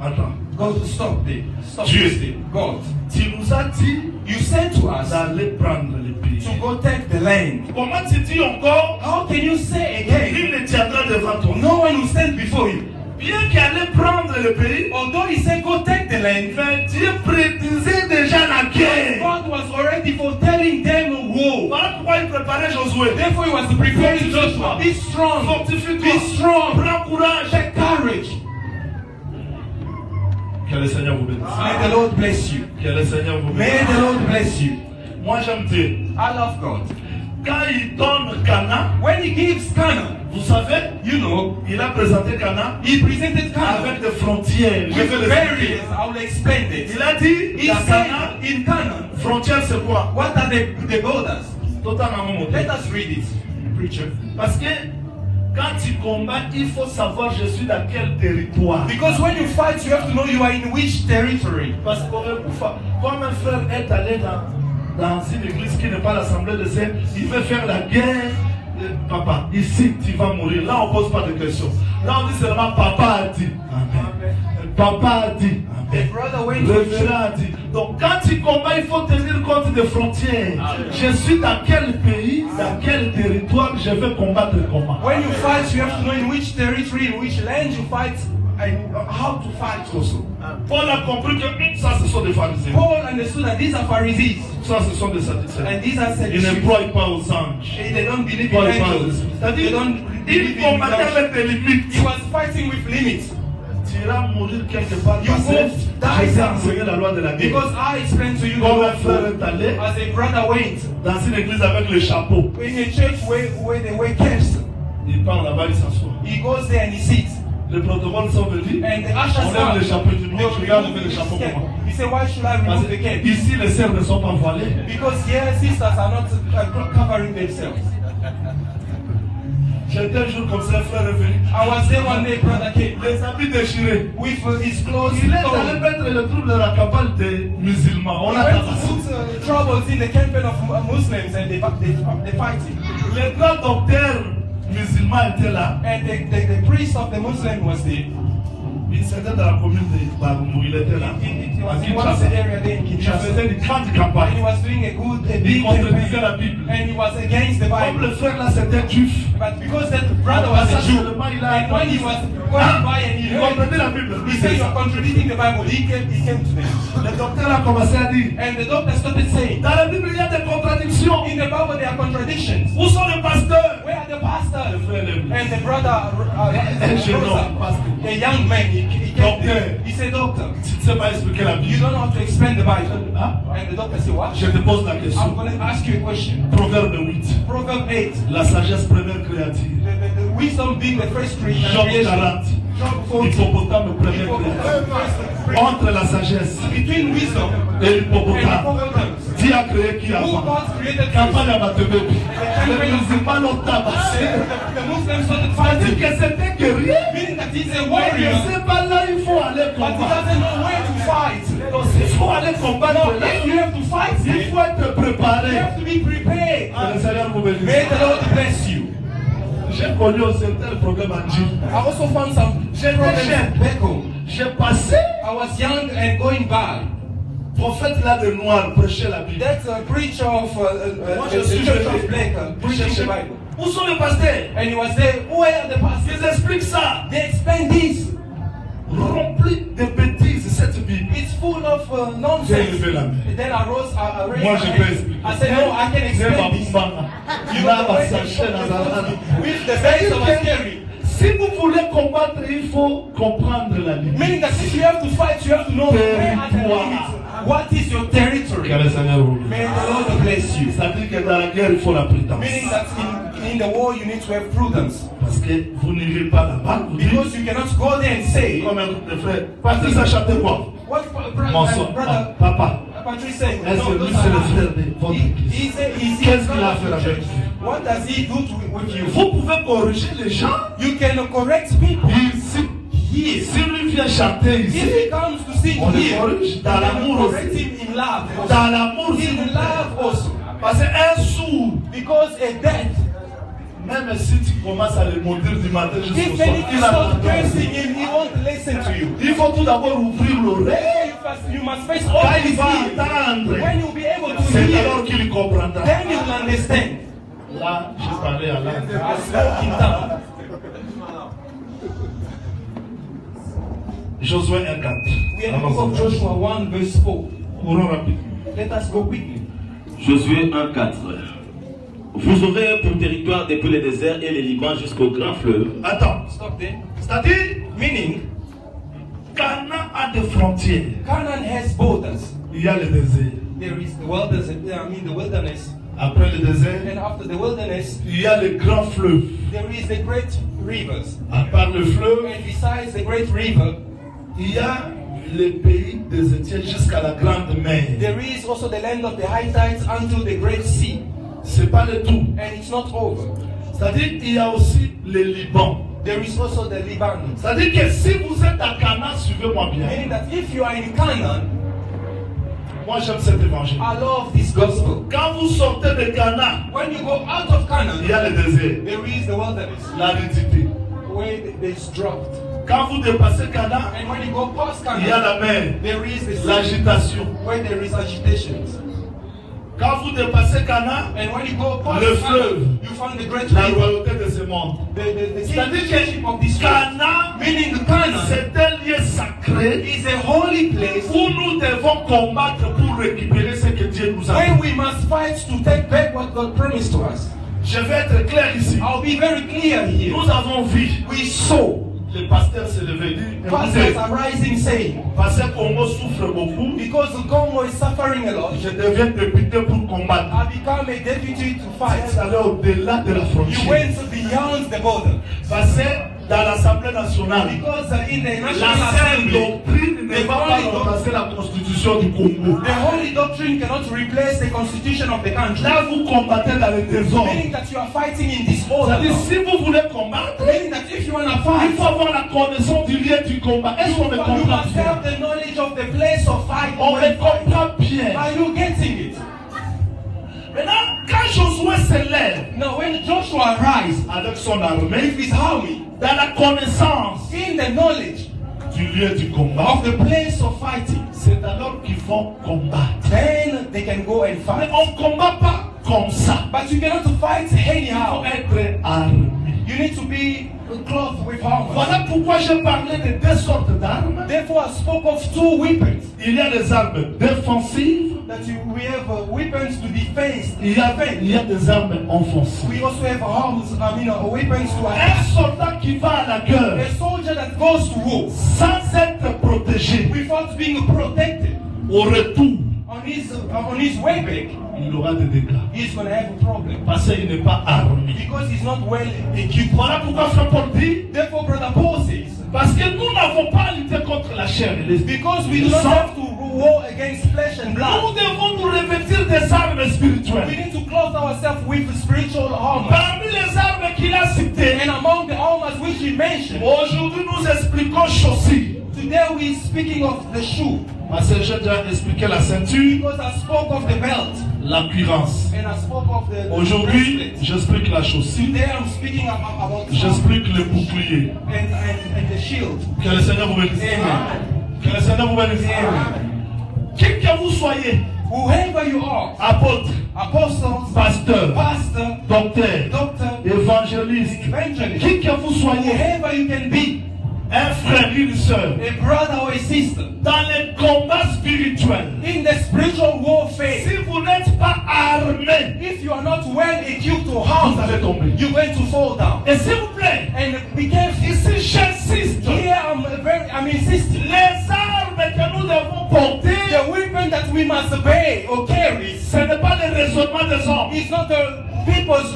God, stop there. Stop Dieu. there. God, Tu nous as dit you said to us d'aller prendre le pays. to go take the land. Comment tu dis encore? How can you say again? Il ne tiendra devant toi. No one will stand before you. Bien qu'il allait prendre le pays, Although he said go take the land, mais Dieu prédisait déjà la guerre. God was already foretelling them a war. Voilà pourquoi il préparait Josué. Therefore he was preparing Joshua. Be strong. Fortifie-toi. Be strong. Prends courage. Take courage. Que le Seigneur vous bénisse. May the Lord bless you. Que le Seigneur vous May bénisse. the Lord bless you. Moi j'aime Dieu. I love God. Quand il donne Cana, When he gives Canaan, vous savez, you know, il a présenté Cana he presented Canaan avec des frontières. Je with vais les barriers. expliquer. I will explain it. Il a dit, He dans said Cana, in Canaan, frontière c'est quoi? what are the borders? Totalement Let us read it, preacher. Parce que quand tu combats, il faut savoir je suis dans quel territoire. Because when you fight, you have to know you are in which territory. Parce que comme un frère est allé dans une église qui n'est pas l'assemblée de Saints, il veut faire la guerre. Papa, ici tu vas mourir. Là on pose pas de questions. Là on dit seulement papa a dit. Amen. Papa a dit. The Amen. brother went Le to frère a dit. Donc quand tu combats, il faut tenir compte des frontières. Je suis dans quel pays, dans quel territoire je vais combattre comment. When you fight, you have to know in which territory, in which land you fight, and how to fight also. Paul a compris que ça ce sont des pharisiens. Paul understood that these are Pharisees, Ça ce sont des sadducéens. and these are Ils ne Sadducees. croient pas aux anges. They don't believe Paul in parle. angels. They C'est-à-dire, don't il believe in combattait angels. avec des limites. He was fighting with limits. Tu iras mourir quelque part You parce will que die Jésus a somewhere. enseigné la loi de la guerre. Because I explained to you Comme un the frère law est allé as a brother went dans une église avec le chapeau. in a church where they wear caps. Il part là-bas, il s'assoit. He goes there and he sits. Les protocoles sont venus. And the ushers On lève come. les chapeaux du They monde. Je regarde remove les the chapeaux cape. comment. He said, why should I Parce remove the cape? que ici, les sœurs ne sont pas voilées. Because here sisters are not covering themselves. J'étais un jour comme ça, un frère est venu. I was there one day, brother came Les habits déchirés. with his clothes Il est allé torn. mettre le trouble de la cabale des musulmans. On He a went to tabassé. put troubles in the campaign of Muslims and they fighting. Les grands docteurs musulmans étaient là. And the priest of the Muslim was there. Il était dans la commune de Bagoumou. Il était là. He À was in one of the Kinshasa. area there in Il Kinshasa. faisait une grande And he campagne. was doing a Il big contredisait la campaign. Bible. And he was against the Comme Bible. le frère là, c'était juif. But because that brother was a Jew, and when he was going by and he Il heard, comprenait la Bible. he said, you're contradicting the Bible. He came to them. Le docteur a commencé à dire, And the doctor started saying, dans la Bible, il y a des contradictions. in the Bible there are contradictions. Où sont les pasteurs? Where are the pastors? Le frère lève. And the brother rose up. A young man, he came Doctor. there. He said, doctor, Tu ne sais pas expliquer la you Bible. don't know how to explain the Bible. Hein? And the doctor said, what? Je te pose la I'm question. going to ask you a question. Proverbe 8. Proverb 8. La sagesse première créature. The wisdom being the first creation. Job 40. Job 40. Hippopotame première créature. Entre la sagesse Between wisdom et and l'hippopotame, hippopotamus. Dieu a créé qui Who avant? God created Campagne first? à Matebebe. Les musulmans l'ont tabassé. The Muslims started Ça dit fighting. que c'était guerrier. Meaning that he's a Mais warrior, c'est pas là, il faut aller but he combattre. doesn't know where to fight. Donc s'il faut aller combattre là, If you have to fight, il you faut être préparé. have to be prepared. Que le Seigneur vous bénisse. May the Lord bless you. J'ai connu un certain problème en Dieu. I also found some J'étais problems jeune. back home. J'ai passé, I was young and going by. prophète là de noir, prêchait la Bible. That's a preacher of Moi, the je suis church venu. of Black preaching the Bible. Où sont les pasteurs? And he was there. Where are the Ils pastors? expliquent ça. They explain this. Rempli de bêtises, cette Bible. It's full of J'ai nonsense. levé la main. Then I rose, I raised Moi, my je hand. peux expliquer. I said, no, I can explain this. Il va s'acheter dans la With the face of a scary. Si vous voulez combattre, il faut comprendre la limite. Meaning that if you have to fight, you have to know where are the limits. What is your territory? Que le Seigneur vous bénisse. May the Lord bless you. Ça dit que dans la guerre, il faut la prudence. Meaning that in the war you need to have prudence. Parce que vous n'irez pas là-bas. Vous dites, Because you cannot go there and say, comme un groupe de frères, Patrice a chanté quoi? what Mon son, brother papa. Patrice said, Est-ce que lui, c'est le frère de votre église? Qu'est-ce qu'il a fait avec vous? What does he do with you? Vous pouvez corriger les gens. You can correct people. Si lui vient chanter If ici, he comes to sing on le here, corrige dans you l'amour can correct aussi. him in love. Dans l'amour, s'il vous In plaît. love also. Parce qu'un sourd, Because a death, même si tu commences à le maudire du matin jusqu'au if soir, any il start attendra. cursing him, he won't listen to you. Il faut tout d'abord ouvrir l'oreille. You must face Quand all il his va ears. entendre, When you'll be able to c'est alors hear, qu'il comprendra. then you'll understand. Là, j'ai parlé à langue. I spoke in tongues. Josué 1:4. We are in the book of Joshua 1 verse 4. Courons rapidement. Let us go quickly. Josué 1:4. Vous aurez pour territoire depuis le désert et le Liban jusqu'au grand fleuve. Attends. Stop there. C'est-à-dire, Meaning, Canaan a des frontières. Canaan has borders. Il y a le désert. There is the wilderness. Après le désert, And after the wilderness, il y a le grand fleuve. there is the great rivers. À part le fleuve, And besides the great river, il y a les pays des Étiens jusqu'à la grande mer. there is also the land of the Hittites unto the great sea. C'est pas le tout. And it's not over. C'est-à-dire qu'il y a aussi le Liban. There is also the Lebanon. C'est-à-dire que si vous êtes à Canaan, suivez-moi bien. Meaning that if you are in Canaan, Moi j'aime cet évangile. I love this gospel. Quand vous sortez de Canaan, When you go out of il Canaan, y a le désert, there is the wilderness, l'aridité. where there's drought. Quand vous dépassez Canaan, And when you go past il y a Canaan, la mer, there is the sea, l'agitation. where there is agitation. Quand vous dépassez Canaan, And when you go past Le Canaan, fleuve. you find the great la river. royauté de ce monde. The C'est-à-dire kingship of que this world. Canaan, Meaning Canaan c'est un lieu sacré is a holy place où nous devons combattre pour récupérer ce que Dieu nous a where donné. we must fight to take back what God promised to us. Je vais être clair ici. I'll be very clear here. Nous avons vu, We saw le pasteur s'est levé. Écoutez, pastors are rising saying, parce que Congo souffre beaucoup, because the Congo is suffering a lot, je deviens député pour combattre. I become a deputy to fight. C'est aller au-delà de la You frontière. went beyond the border. Parce que dans l'Assemblée nationale, Because in the la National sainte Assembly, doctrine ne va pas remplacer la constitution du Congo. the holy doctrine cannot replace the constitution of the country. Là, vous combattez dans le désordre. Meaning that you are fighting in disorder. C'est-à-dire, si vous voulez combattre, Meaning that if you want to il fight, faut avoir la connaissance du lieu du combat. Est-ce qu'on me you comprend must bien? have the knowledge of the place of fight. On me comprend bien. Are you getting it? Maintenant, quand Josué se lève Now, when Joshua rise avec son armée, with his army dans la connaissance in the knowledge du lieu du combat, of the place of fighting, c'est alors qu'ils vont combattre. then they can go and Mais fight. on ne combat pas comme ça. But you cannot fight Il faut anyhow. être armé. You need to be clothed with armor. Voilà pourquoi j'ai parlé de deux sortes d'armes. Therefore, I spoke of two weapons. Il y a des armes défensives, We have weapons to defense. il y a des armes offensives. We also have arms, weapons to Un attack. soldat qui va à la guerre A soldier that goes to war sans être protégé, without being protected au retour, on his way back, il aura des dégâts. he's going to have a problem Parce qu'il n'est pas armé. because he's not well equipped. Voilà pourquoi Frère Paul dit, Therefore, Brother Paul says, parce que nous n'avons pas à lutter contre la chair et l'esprit. because we do not have to war against flesh and blood, Nous devons nous revêtir des armes we spirituelles. need to clothe ourselves with spiritual armor. Parmi les armes qu'il a citées, And among the armors which he mentioned, aujourd'hui nous expliquons chaussures. today we're speaking of the shoe. Parce que j'ai déjà expliqué la ceinture, Because I spoke of the belt la cuirasse. and I spoke of the Aujourd'hui, bracelet. j'explique la chaussure, Today I'm speaking about the j'explique le bouclier. and the shield. Que le Seigneur vous bénisse. Amen. Que le Seigneur vous bénisse. Qui que vous soyez, Whoever you are, apôtre, apostles, pasteur, pastor, docteur, doctor, évangéliste, evangelist, qui que vous soyez, whoever you can be, un frère, une soeur, a brother or a sister, dans les combats spirituels, in the spiritual warfare, si vous n'êtes pas armé, if you are not well equipped to vous harm, allez tomber. you're going to fall down. Et s'il vous plaît, And be careful. ici j'insiste, Here I'm insisting. les armes que nous devons porter, The weapon that we must obey or carry ce n'est pas le raisonnement des hommes, is not the people's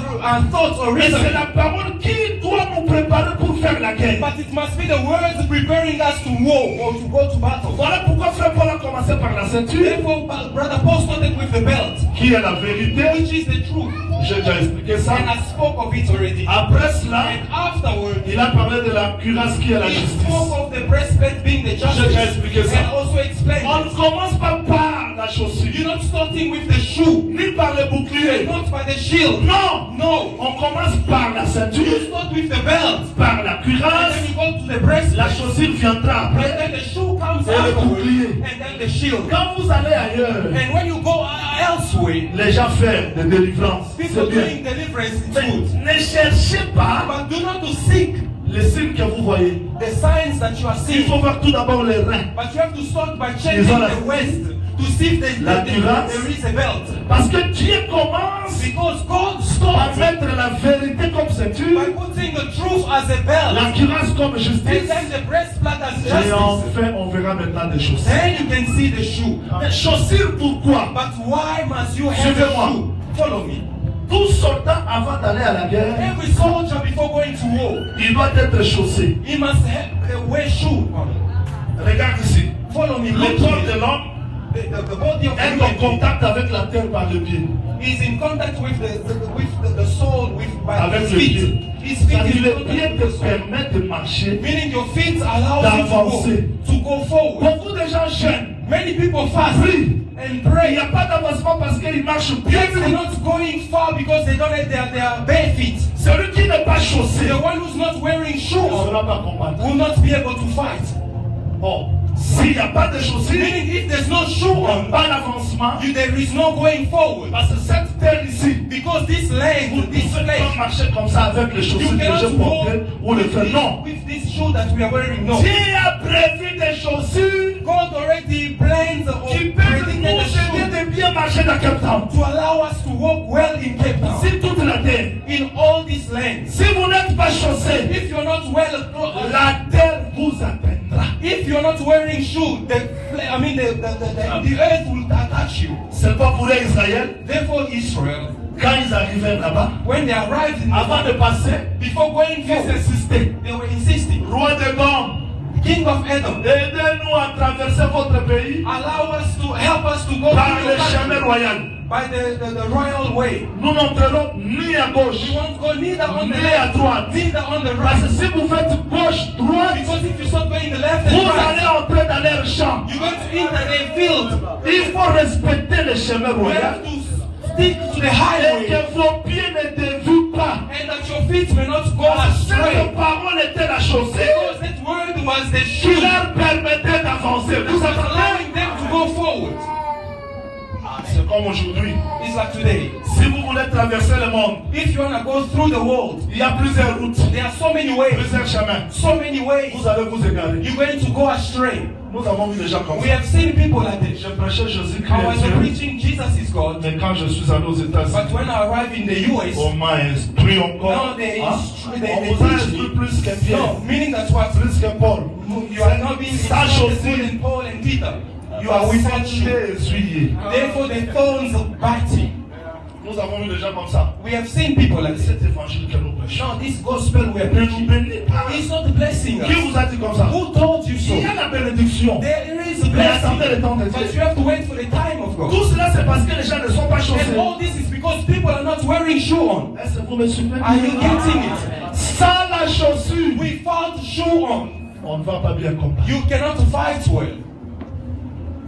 thoughts or mais c'est reasoning, la parole qui doit nous préparer pour faire la guerre. but it must be the words preparing us to war or to go to battle. Voilà pourquoi Frère Paul a commencé par la ceinture, Therefore, Brother Paul started with the belt, qui est la vérité. which is the truth, J'ai déjà expliqué ça. and I spoke of it already. Après cela, And afterward, il a parlé de la cuirasse qui est la he justice. spoke of the breastplate being the J'ai déjà justice, expliqué ça. and also explained On ne it. commence pas par la chaussure, You're not starting with the shoe, ni par le bouclier. not by the shield. Non, No, on commence par la you ceinture, start with the belt, par la and cuirasse. then you go to the La breastplate. chaussure viendra And après. then the shoe comes Et le afterwards, bouclier. and then the shield. Quand vous allez ailleurs, And when you go elsewhere, les gens font des délivrances. people C'est bien. doing deliverance is Mais good. ne cherchez pas But do not to seek les signes que vous voyez. the signs that you are Il seeing. faut voir tout d'abord les reins. But you have to start by checking Ils ont la- the waist to see if La cuirasse. there is a belt. Parce que Dieu commence Because God par starts mettre la vérité comme by ceinture, putting the truth as a la belt, cuirasse comme and justice. then the breastplate as Et justice. enfin, on verra maintenant des choses. Then you can see the shoe. Mais chaussures, pourquoi? But why must you have Suivez-moi. a shoe? Follow me. Tout soldat, avant d'aller à la guerre, Every soldier before going to war, il doit être chaussé. he must wear shoe. Regarde ici. Follow me. Le Look corps here. de l'homme The body of the est en human being contact avec la terre par le pied. is in contact with the soul by Avec his le feet. pied. His feet C'est-à-dire, is in le contact pied with te the soul. permet de marcher. Meaning your feet allow you D'avancer. to go forward. Beaucoup de gens jeûnent. Many people fast Prient. and Il pray. n'y a pas d'avancement parce qu'ils marchent bien. Yes, they're not going far because they don't have their bare feet. Celui qui n'est pas chaussé The one who's not wearing ne shoes sera pas combattant. will not be able to fight. Bon, s'il n'y a pas de chaussures, Meaning if there's no shoe on, pas d'avancement. there is no going forward. Parce que cette terre ici, Because this vous land, ne this pouvez pas place, marcher comme ça avec les you chaussures que cannot j'ai walk portées ou le faire. Non. with this shoe that we are wearing. No. Dieu a prévu des chaussures God already plans or qui peuvent predicted nous the shoe aider de bien marcher dans Cape Town. to allow us to walk well in Cape Town. Si toute la terre, In all these lands. si vous n'êtes pas chaussé, If you're not well clothed, la terre vous atteindra. if you're not wearing shoe, the earth will attach you. C'est pas pour Israël. Therefore, Israel, Quand ils arrivèrent là-bas, when they arrived in avant de passer, before going ils forward, insistaient. they were insisting, Roi de Dom, King of Edom, aidez-nous à traverser votre pays help us to go par through le your chemin country royal. by the royal way. Nous n'entrerons ni à gauche, We won't go neither on the ni à left, droite. neither on the Parce que right. si vous faites gauche, droite, Because if you start going the left vous and right, allez entrer dans leur champ. you're going to enter a field. Il faut respecter le chemin You royal. have to stick to the Et highway, que vos pieds ne dévient pas. and that your feet may not go Cette astray. parole était la chaussée Because that word was the qui shoe leur permettait d'avancer. that Vous was entendez? allowing them to go forward. C'est comme aujourd'hui. It's like today. Si vous voulez traverser le monde, If you want to go through the world, il y a plusieurs routes, there are so many ways. plusieurs chemins. So many ways. Vous allez vous égarer. You're going to go astray. Nous avons vu des gens comme We ça. have seen people like this. Je prêchais Jésus-Christ I was est Dieu. preaching Jesus is God, Mais quand je suis allé aux États-Unis, but when I arrived in the US, on m'a instruit encore. now they Hein? they On vous a teach instruit me. plus que Pierre, No, meaning that's what plus que Paul. you are not being Sage instructed aussi. more than Paul and Peter. You are without shoe. Sentier essuyé. Therefore, the thorns of biting. Nous avons vu des gens comme ça. We have seen people like this. Cet évangile que nous prêchons Now, this gospel we are ne nous preaching, bénit pas. it's not blessing Qui us. vous a dit comme ça? Who told you so? Il y a la bénédiction. There is a Mais attendez blessing, le temps de but Dieu. you have to wait for the time of God. Tout cela, c'est parce que les gens ne sont pas chaussés. And all this is because people are not wearing shoe on. Est-ce que vous me suivez? Are you getting it? Sans la chaussure, Without shoe on, on ne va pas bien combattre. you cannot fight well.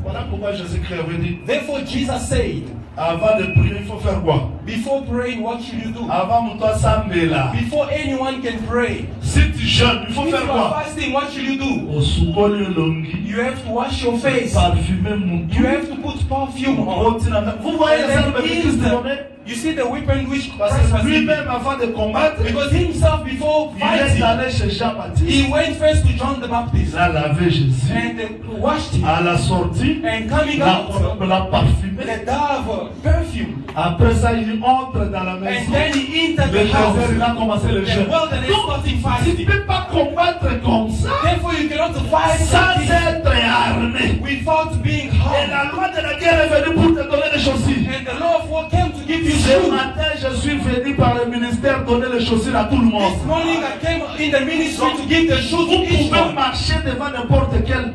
Voilà pourquoi Jésus-Christ avait dit, Therefore, Jesus said, avant de prier, il faut faire quoi? before praying, what should you do? Avant de toi s'embêler. Before anyone can pray, Si tu jeûnes, il faut if faire you are quoi? fasting, what should you do? Osukoli longi, You have to wash your face. parfumer mon You have to put perfume on. Vous voyez And ça, then le he Christ is donnait? you see the weapon which Parce Christ que was using. lui-même, avant de combattre, Because himself, before il est fighting, allé chez Jean-Baptiste. he went first to John the Il Baptist a lavé Jésus. and washed him. À la sortie, And coming la out, parfumé. the dove perfume. Après ça, il entre dans la And maison. then he entered Le the house. désert, il a commencé le The jeûne. wilderness starting Tu ne fasting. peux pas combattre comme ça Therefore, you cannot fight sans like this être armé. without being Et harmed. la loi de la guerre est venue pour te donner les chaussures. And the law of war came to give you Ce shoes. matin, je suis venu par le ministère donner les chaussures à tout le monde. This morning I came in the ministry to give the shoes to Vous each pouvez one. marcher devant n'importe quelle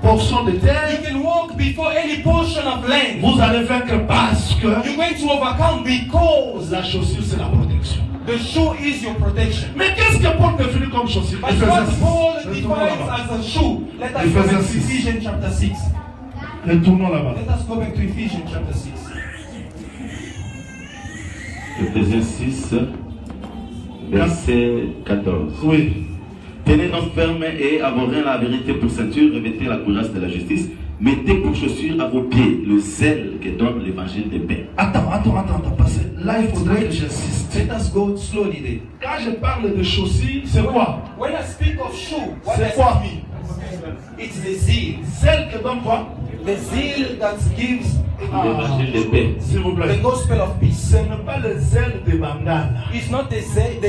portion de You terre. can walk before any portion of land. Vous allez vaincre parce que You're going to overcome because la chaussure, c'est la protection. the shoe is your protection. Mais qu'est-ce que Paul définit comme chaussure? But Éphésiens what 6. Paul Retournons defines là-bas. as a shoe. Let us go Ephesians back to 6. Ephesians chapter 6. Retournons là-bas. Let us go back to Ephesians chapter 6. Ephésiens 6, verset 14. Oui. Tenez donc ferme et abhorrez la vérité pour ceinture, revêtez la courage de la justice, mettez pour chaussure à vos pieds le zèle que donne l'évangile de paix. Attends, parce que là, il faudrait que j'insiste. Let us go slowly there. Quand je parle de chaussures, c'est quoi? When I speak of shoe, what C'est does quoi? it mean? It's the zeal. Celle que donne quoi? The zeal that gives L'évangile de paix. S'il vous the plaît. gospel of peace. Ce n'est pas le zèle de Bangala. It's not the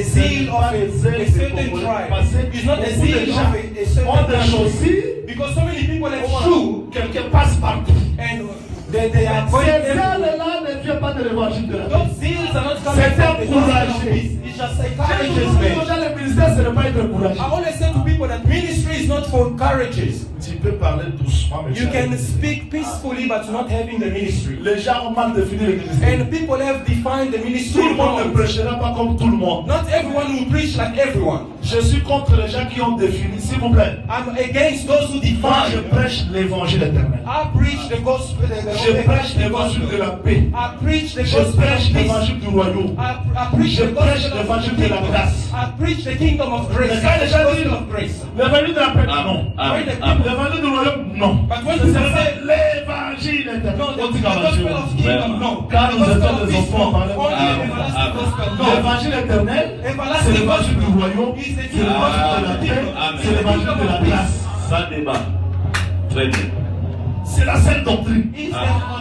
zeal of a certain tribe. It's not the zeal of a certain ont des country. chaussures, Because so many people have shoe quelqu'un passe partout. and they are Ces going everywhere. zèles-là ne viennent pas de l'évangile de la paix. Those zeals are not coming C'est from the gospel encouragé. of peace. It's just a J'ai courageous toujours dit aux man. gens, le ministère, ce n'est pas être courageux. I always say to people that ministry is not for courageous. Tu peux parler doucement, mais You can speak peacefully but not having the ministry. les gens ont mal défini le ministère. And people have defined the ministry Tout le monde ne wrong. prêchera pas comme tout le monde. Not everyone will preach like everyone. Je suis contre les gens qui ont défini, s'il vous plaît. I'm against those who Moi, je define. prêche l'évangile éternel. I preach the gospel. Je prêche l'évangile de la paix. I preach the Je gospel prêche of peace. l'évangile du royaume. I preach Je the prêche gospel of l'évangile the de la kingdom. grâce. I preach the kingdom of grace. Mais quand les The gens gospel disent of grace. l'évangile de la paix, Amen. non. Amen. Amen. L'évangile du royaume, non. But when C'est people say l'évangile éternel. no, the On dit gospel of kingdom, no. Quand The nous gospel étions of des peace, enfants, no. on parlait- Only the Amen. everlasting gospel, no. L'évangile éternel, c'est Everlasting l'évangile du gospel royaume, is the c'est kingdom l'évangile de la of paix, Amen. c'est l'évangile de la grâce. Sans débat. Très bien. C'est la seule doctrine. It's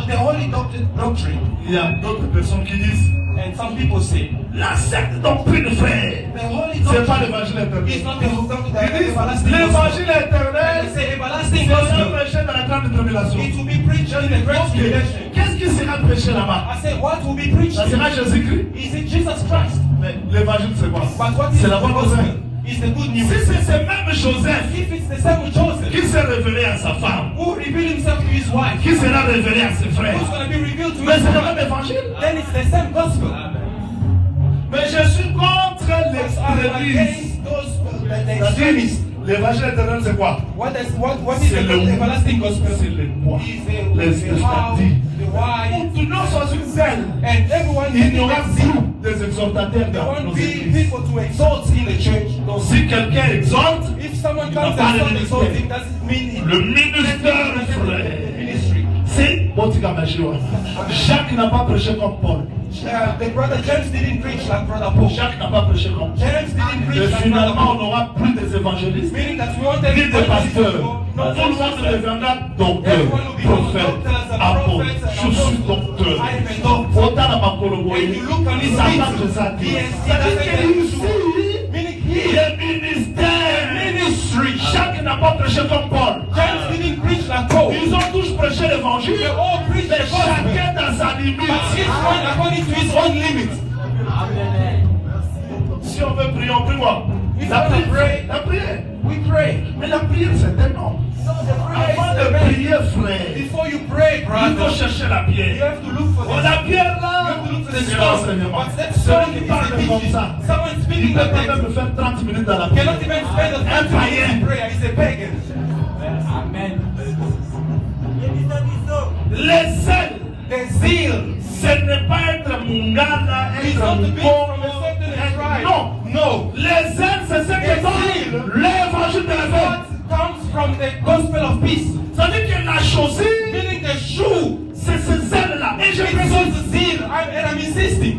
the holy doctrine. Il y a d'autres personnes qui disent And some people say la secte doctrine, frère. the holy C'est pas doctrine l'évangile is éternel. not the Ils disent everlasting gospel. l'évangile And éternel, they say c'est everlasting un gospel. prêché dans la grande tribulation. It will be preached in the great tribulation. Qu'est-ce qu'est-ce qui sera prêché là-bas? I said, what will be preached? Ça sera Jésus-Christ. Is it Jesus Christ? Mais l'évangile, c'est quoi? But what is C'est the la bonne gospel? nouvelle. Is the good news. Si c'est ce même Joseph If it's the same with Joseph, qui s'est révélé à sa femme, who revealed himself to his wife, qui sera révélé à ses frères, who's going to be revealed to mais his c'est le wife, même évangile. then it's the same gospel. Mais je suis contre I'm l'extrémisme. against those the C'est-à-dire, extremists. l'évangile éternel, c'est quoi? What is C'est the le everlasting gospel? c'est le quoi? Is Les the how, c'est-à-dire, the why, pour nous sans une zèle, and everyone il n'y aura needs plus des exhortateurs There dans won't nos be églises. people to exalt in the church. No. Si quelqu'un exhorte, If someone Il comes n'a pas and de starts ministère. exalting, doesn't mean it. le ministère, frère, Ministry. c'est Botika Machua. Jacques n'a pas prêché comme Paul. The brother James didn't preach like brother Paul. Jacques n'a pas prêché comme Paul. James didn't Et preach like brother finalement, on Paul. n'aura plus des évangélistes, Meaning that we wanted ni des pasteurs. not Tout le monde deviendra docteur, Everyone will become prophète, doctors and apôtre. prophets and Je suis apostles. docteur. I am a doctor. Autant à Makolo And you look on his Satan feet. que ça dit. He has C'est-à-dire qu'il ici, Meaning il he, est ministère. ministry. Jacques n'a pas prêché comme Paul. James didn't preach like Paul. Ils ont tous prêché l'évangile, They all preach mais the gospel. chacun dans sa limite. But each one according to his own limit. Si on veut prier, on prie quoi? If La you wanna prière, pray, la prière. we pray. Mais la prière, c'est un homme. No, the prayer Avant is de the man. prier, frère, Before you pray, il faut brother, chercher la you pierre. have to look for Oh, the la pierre You là, have to look for the c'est stone. l'enseignement. But that Celui stone qui is parle the comme teaching. ça, Someone il speaking ne peut like pas même that faire 30 minutes dans la cannot prière. even spend the time païen. in prayer. He's a pagan. Les ailes, The zeal ce n'est pas être mungala, is être not to be from a Congo. certain tribe. Non, No. les ailes, c'est ce que donne l'évangile de la paix. What comes from the gospel of peace. C'est-à-dire que la chaussure, Meaning the shoe. c'est ces ailes-là. Et je It's précise, not the zeal. I'm insisting.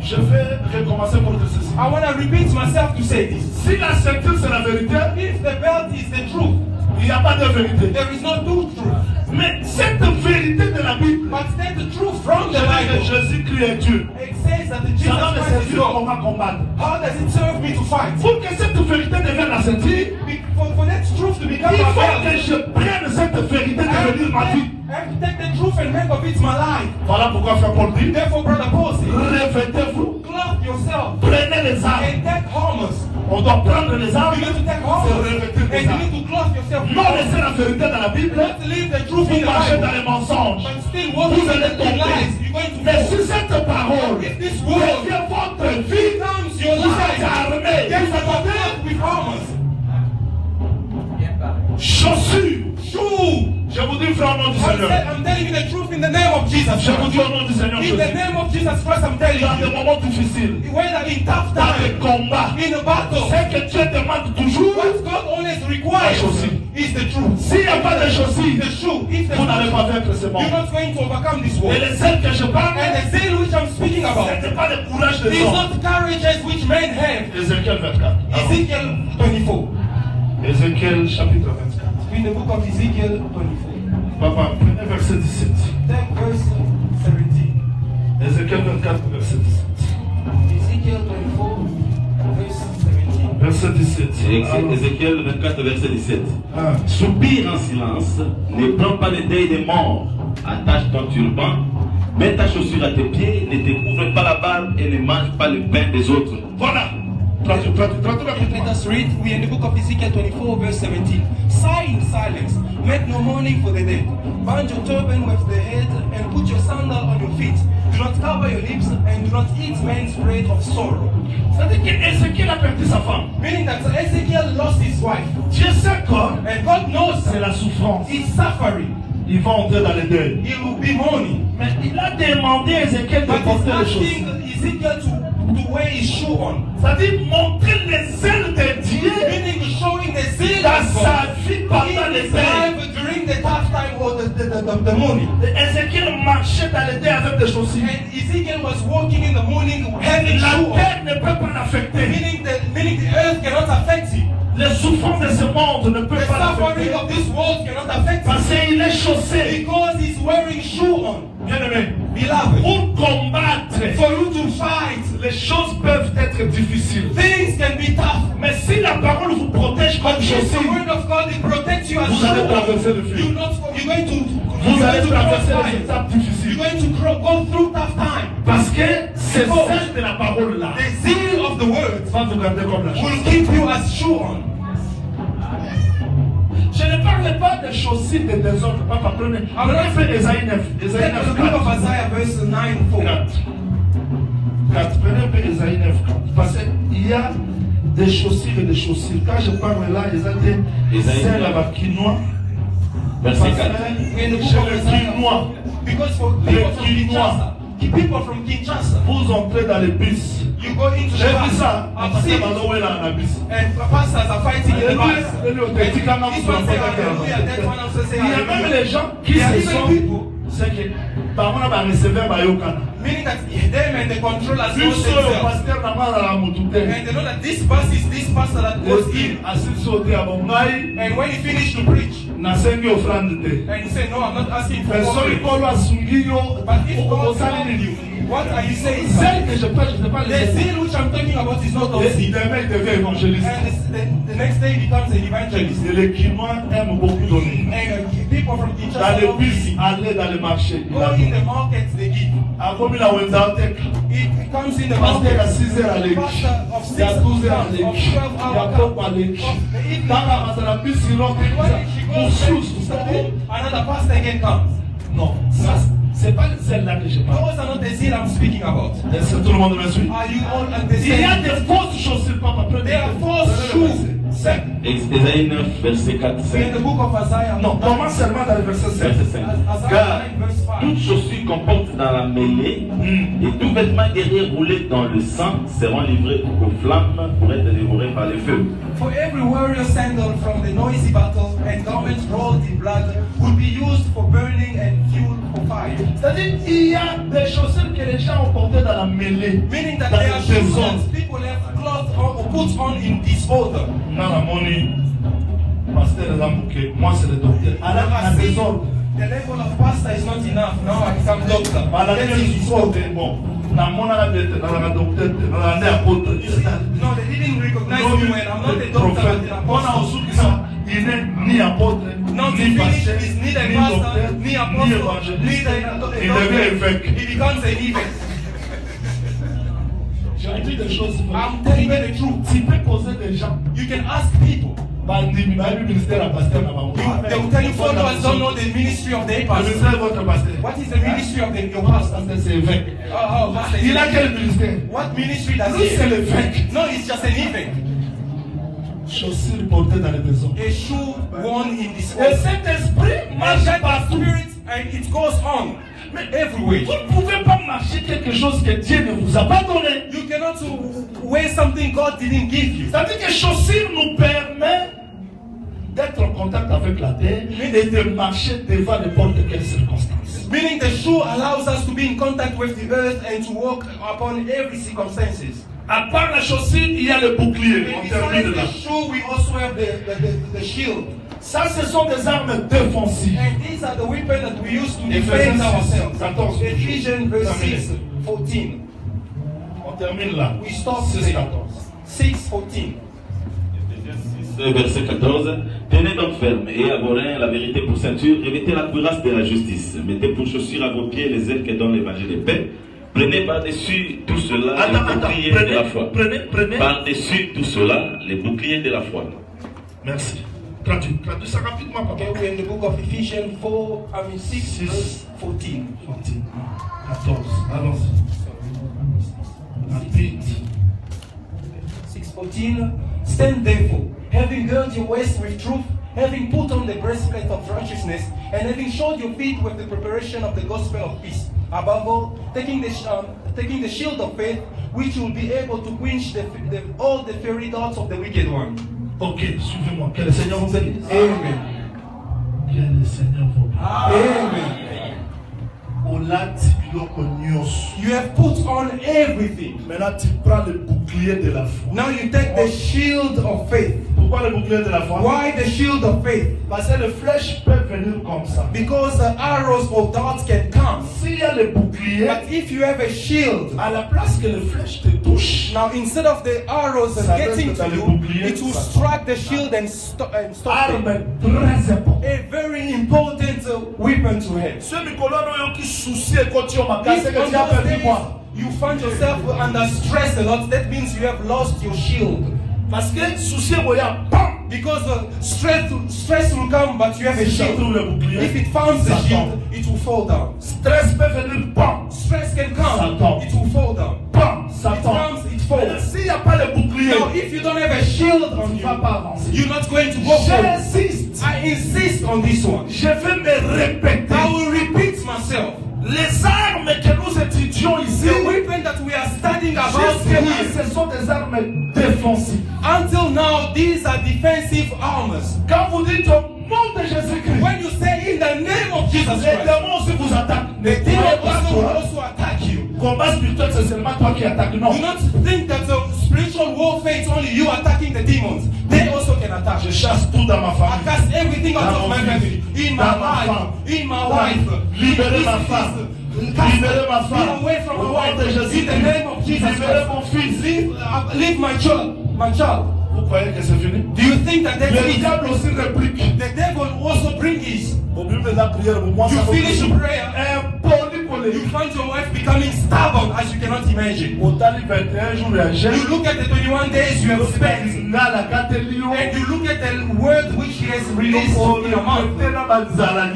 je vais recommencer pour dire ceci. I want to repeat myself to say this. Si la ceinture c'est la vérité, If the belt is the truth, il n'y a pas de vérité. there is no two truth. Mais cette vérité de la Bible, But then the truth from the c'est que Bible. Jésus-Christ est Dieu. It says that the Jesus Ça va me Christ is servir God. comment combattre. How does it serve me to fight? Pour que cette vérité devienne la ceinture, For that truth to become il my faut que belt, je prenne cette vérité I have devenir ma vie. to take the truth and make of it my life. Voilà pourquoi Frère Paul dit, Therefore, Brother Paul says, revêtez-vous, clothe yourself prenez les armes. and take armors. On doit prendre les armes, You need to take c'est armors revêtir and les you armes. need to clothe yourself. Non laisser la vérité dans la Bible, Not leave the truth in vous the marchez dans Bible, les mensonges. but still walking Vous allez in tomber. lies. You're going to Mais fall. si cette parole If this word devient votre vie, becomes your vous êtes life, armé, then vous you êtes are armé. clothed with armors. Chaussures. Shoe. Je vous dis, frère, au nom du Seigneur. I'm telling you the truth in the name of Jesus Je vous dis Christ. au nom du Seigneur In Jésus. the name of Jesus Christ, I'm telling Dans des you. moments difficiles, Whether in tough dans des times, combats, in a battle, c'est que Dieu demande toujours. what God always requires is the truth. S'il n'y a pas de chaussures, The shoe. If there's vous n'allez pas no vaincre ce you're monde. not going to overcome this Et world. les ailes que je parle, And the zeal which I'm speaking ce about n'est pas le courage des is hommes. not courages which men have. Ézéchiel 24. Ezekiel 24. Ézéchiel chapitre 24. In the book of Ezekiel 24. Papa, prenez verset 17. Take verse 17. Ézéchiel 24, verset 17. Ezekiel 24, verse 17. Verset 17. Alors, Ézéchiel 24, verset 17. ah, Soupire en silence, ne prends pas le deuil des morts, attache ton turban, mets ta chaussure à tes pieds, ne te couvre pas la barbe et ne mange pas le pain des autres. voilà. Traduis Let rapidement. us read. We're in the book of Ezekiel 24, verse 17. Sigh in silence. Make no mourning for the dead. Bind your turban with the head and put your sandal on your feet. Do not cover your lips and do not eat man's bread of sorrow. C'est-à-dire qu'Ézéchiel a perdu sa femme. Meaning that Ezekiel lost his wife. Dieu sait que And God knows c'est that la souffrance. he's suffering. Il va entrer dans les deuils. He will be mourning. Mais il a demandé à Ézéchiel de But he's porter les choses. asking Ezekiel to wear his shoe on. C'est-à-dire montrer les ailes de Dieu Meaning showing the zeal dans of God sa vie pendant in les his deuils. life during the tough time or the morning. Ézéchiel marchait dans les deuils avec des chaussures. And Ezekiel was walking in the morning having La shoe on. terre ne peut pas l'affecter. Meaning the earth cannot affect him. Les souffrances de ce monde ne The peuvent pas suffering l'affecter. of this world cannot affect him. Parce qu'il est chaussé. Because he's wearing shoe on. Bien-aimé, Beloved, pour combattre, for you to fight, les choses peuvent être difficiles. things can be tough. Mais si la parole vous protège comme But if the chaussure, word of God it protects you as vous allez shoe traverser le on, feu. you're going to Vous Vous allez going to traverser cross les lines. étapes You're difficiles. going to go through tough time. Parce que c'est celle de la parole là The zeal of the word va vous garder comme la chose. will keep you as sure on. Je ne parle pas des chaussures de désordre. Papa, prenez. Prenez fait Esaïe 9. Esaïe Take 9, the book of 4. Isaiah verse 9:4. 4. Prenez un peu Esaïe 9, 4. Parce qu'il y a des chaussures et des chaussures. Quand je parle là, ils ont dit c'est la quinoa. Verset 4. In the book Chez of le Isaiah, quinoa, because for people from Kinshasa, vous entrez dans les bus. you go into J'ai the vu ça. I've Parce que seen it. Manoé là, on a bus. And pastors are fighting in the bus. Alléluia. And this one say hallelujah, that one also say Il y a même hallelujah. les gens qui There are se even sont. people, C'est que par contre, on va recevoir Bayokana. meaning that them and the controllers know Plus sur le themselves. pasteur n'a pas la moutouté. And they know that this bus is this pastor that goes in. Assis sauté à Bongaï, And when he finished to preach, n'a sengi offrande te. and he said, no, I'm not asking for Personne offering. qui a sungi yo, But if God osali nini. what are you saying? Celle que je parle, je ne sais pas The les zeal which I'm talking about is not of zeal. demain, il devient évangéliste. And the next day he becomes an evangelist. Et les Quinois aiment beaucoup donner. And people from Dans Kinshasa les love bus, giving. aller dans les marchés. Go in the markets, they give. Avant, il a Wendatek. It comes in the Pasteur à market. 6 heures à l'équipe. Pastor of 6 Il y a 12 heures à of l'équipe. 12 Il y a hour beaucoup à l'équipe. Dans la Mazalabus, il rentre. And when she Pour goes back sous, to vous savez. school, another pastor again comes. Non, ça, c'est pas celle-là que je parle. Those are not the zeal I'm speaking about. Est-ce que tout le monde me suit? Are you all Il y a understanding? des fausses chaussures, papa. There are false shoes. Ésaïe 9, verset 4, In the 5. book of Isaiah. Non, commence seulement dans le verset 7. Verset 5. Isaiah Car 9 verse 5. toute chaussure comporte dans la mêlée et tout vêtement guerrier roulé dans le sang seront livrés aux flammes pour être dévorés par le feu. For every warrior sandal from the noisy battle and garments rolled in blood will be used for burning and fuel for fire. C'est-à-dire, il y a des chaussures que les gens ont portées dans la mêlée. Meaning that Dans there are le shoes désordre. that people have cloth on or put on in disorder. Dans la monnaie, pasteur Zamouké, moi c'est le docteur. Alors, I un see désordre. the level of pastor is not enough. Now I become doctor. Malgré That le is sport, disorder. bon. Dans mon âge, dans la docteur, dans la apôtre. No, they didn't recognize me when I'm not a doctor prophète. but an On a apostle. aussi ça. Il n'est ni apôtre, Not ni finished pasteur, is neither ni a pastor, docteur, ni ni apostle, évangéliste. neither a Il devient évêque. He becomes an event. J'ai dit des choses. I'm telling you the truth. Tu peux poser des gens. You can ask people. Bandit, ministère à pasteur n'a They will tell you followers don't know the ministry of the Le pastor. ministère de votre pasteur. What is the ministry of your pastor? Pasteur, c'est évêque. Oh, pastor. Il a quel ministère? What ministry does Lui, he c'est have? l'évêque. No, it's just an event. Chaussures portées dans les maisons. A shoe worn in this Et cet esprit And marche that partout. spirit, and it goes on everywhere. Vous ne pouvez pas marcher quelque chose que Dieu ne vous a pas donné. You cannot wear something God didn't give you. C'est-à-dire que chaussures nous permet d'être en contact avec la terre et de marcher devant n'importe quelle circonstance. Meaning the shoe allows us to be in contact with the earth and to walk upon every circumstances. À part la chaussure, il y a le bouclier. And On termine besides là. the shoe, we also have the shield. Ça, ce sont des armes défensives. And these are the weapons that we use to Ephésiens defend 6, ourselves. 14. Ephesians verse Terminé. 6, 14. On termine là. We stop 6, there. 14. 6, 14. Verset 14. Tenez donc ferme et à vos reins la vérité pour ceinture, revêtez la cuirasse de la justice, mettez pour chaussures à vos pieds les ailes que donne l'évangile de paix. Prenez par-dessus tout cela les boucliers de la foi. Prenez. Par-dessus tout cela les boucliers de la foi. Merci. Traduis ça rapidement, papa. Okay, we're in the book of Ephesians 6, Six. verse 14. 14. Allons-y. Rapide. 6:14. Stand therefore, having girded your waist with truth, having put on the breastplate of righteousness, and having shod your feet with the preparation of the gospel of peace. Above all, taking the shield of faith, which will be able to quench all the fiery darts of the wicked one. Ok, suivez-moi. Que le Seigneur vous bénisse. Amen. Que le Seigneur vous bénisse. Amen. You You have put on everything. Maintenant, tu prends le bouclier de la foi Now you take the shield of faith pour Pourquoi le bouclier de la foi? Why the shield of faith? Parce que les flèches peuvent venir comme ça. Because arrows or darts can come. S'il y a les boucliers, But if you have a shield, à la place que les flèches te touchent, now instead of the arrows Ça getting reste dans to le you, bouclier, it will ça. strike the shield and stop it. arme très importante. A very important weapon to have. Ce Nicolas qui soucie et quand tu as If c'est que on tu as those perdu days quoi? you find yourself under stress a lot, that means you have lost your shield. Parce que souci voyant, bam! Because stress will come, but you have a Si ça trouve shield. le bouclier, If it finds the ça shield, tombe. it will fall down. Stress peut venir, bam! Stress can Ça come, tombe. it will fall down. Bam! Ça It tombe. comes, it Maintenant, falls. s'il n'y a pas le bouclier, Now, if you don't have a shield on tu ne you, vas pas avancer. you're not going to go forward. J'insiste. I insist on this one. Je vais me répéter. I will repeat myself. Les armes que nous étudions ici, The weapon that we are studying about jusque-là, here, ce sont des armes défensives. until now, these are defensive armors. Quand vous dites au nom de Jésus-Christ, When you say in the name of Jesus les Christ, démons aussi vous attaquent. the Ne demon croyez pas also will toi. also attack you. Combat spirituel, c'est seulement toi qui attaques. Non. Do not think that the spiritual warfare is only you attacking the demons. They also can attack. Je chasse tout dans ma I famille. cast everything out Dans of mon my fils, family, in my dans ma life, femme. in my wife. Libérez ma femme. Libérez ma Be femme. away from Au my nom wife. de Jésus. In the name of Jesus Libérez Christ. mon fils. Leave my child. My child. Vous croyez que c'est fini? Do you think that that's Le it? diable aussi réplique. The devil also bring his. Au milieu de la prière, pour moi, You ça va finish toujours. prayer, Impoli you colérique. find your wife becoming stubborn as you cannot imagine. Au tali 21 jours et un jeûne. You look at the 21 days you have spent, Na la Catélion. and you look at the word which he has released in a month.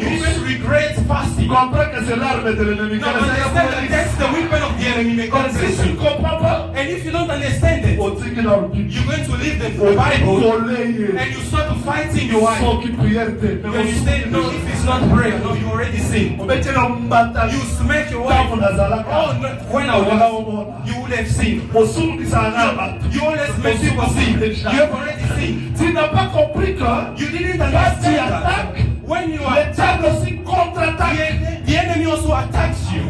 You even regret fasting. Tu comprends que c'est l'arme de l'ennemi. Now understand that that's the weapon of the enemy. May God Si bless tu ne you. comprends pas, And if you don't understand it, on dit qu'il a le but. you're going to leave the Bible Soleil. and you start fighting your wife. Sans qui prière te. And you say, no, if it's not prayer, no, you already sin. On met une bataille. You smack your Quand wife. vous n'azalaka. Oh, no, when I was, you would have sinned. Osum Kisana. You always make people sin. You have already sinned. Tu n'as pas compris que You didn't quand tu understand that attaques, when you are le diable aussi contre-attaque. the enemy also attacks you.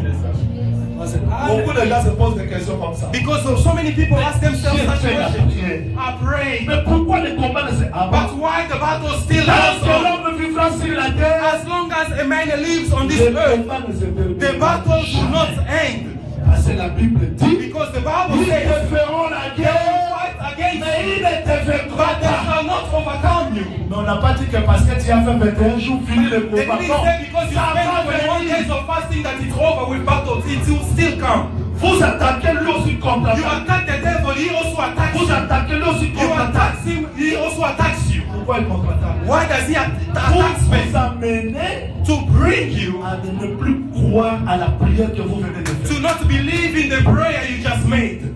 Beaucoup de gens se posent des questions comme ça. Because so many people ask themselves J'ai such fait la questions. prière. I pray. Mais pourquoi le combat ne s'est But pas? why the battle still Parce goes que on? l'homme vivra sur la terre. As long as a man lives on this Le earth, combat ne se termine the battle should not end. Parce que la Bible dit Because the Bible ils says, te feront la they will guerre, fight against mais you, ils ne te feront but they pas. shall not overcome you. Mais on n'a pas dit que parce que tu as fait 21 jours, fini le They combat. didn't Non, say because you ça spend va 21 venir. days of fasting that it's over with battles. It will still come. Vous attaquez lui aussi contre You attaque. attack the devil, he also attacks Vous you. attaquez lui aussi You contre attaque. attack him, he also attacks you. Pourquoi il contre-attaque? Why does he attack Pour me? vous amener To bring you à ne plus croire à la prière que vous venez de faire. to not believe in the prayer you just made.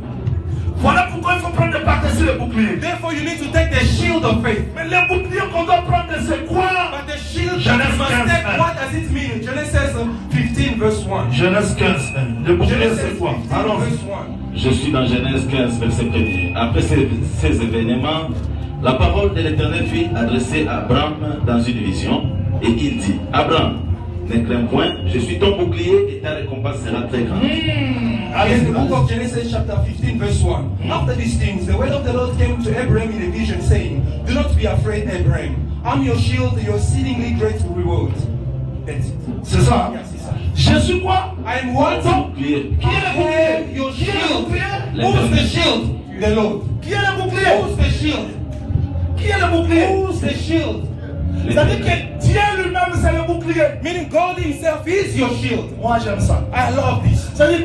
Voilà pourquoi il faut prendre par-dessus le bouclier. Therefore, you need to take the shield of faith. Mais le bouclier qu'on doit prendre, c'est quoi? But the shield Genèse that you must 15, take, what does it mean? Genesis 15 verse 1. Genèse 15. Le bouclier, Genesis c'est quoi? 15 Allons. verse 1. Je suis dans Genèse 15, verset 1er. Après ces événements, la parole de l'Éternel fut adressée à Abraham dans une vision, et il dit, Abraham, ne crains point, je suis ton bouclier et ta récompense sera très grande. In the book of Genesis chapter 15 verse 1. After these things, the word of the Lord came to Abraham in a vision saying, do not be afraid, Abraham. I'm your shield, your exceedingly great reward. That's it. C'est ça. Yes, c'est ça. Je suis quoi? I am what? Bouclier. Qui est le bouclier? Your Qui est le shield. bouclier? Who's the shield? The Lord. Qui est le bouclier? Who's the shield? Qui est le bouclier? Who's the shield? C'est-à-dire que Dieu lui-même, c'est le bouclier. Meaning God himself is your shield. Moi, j'aime ça. I love this. C'est-à-dire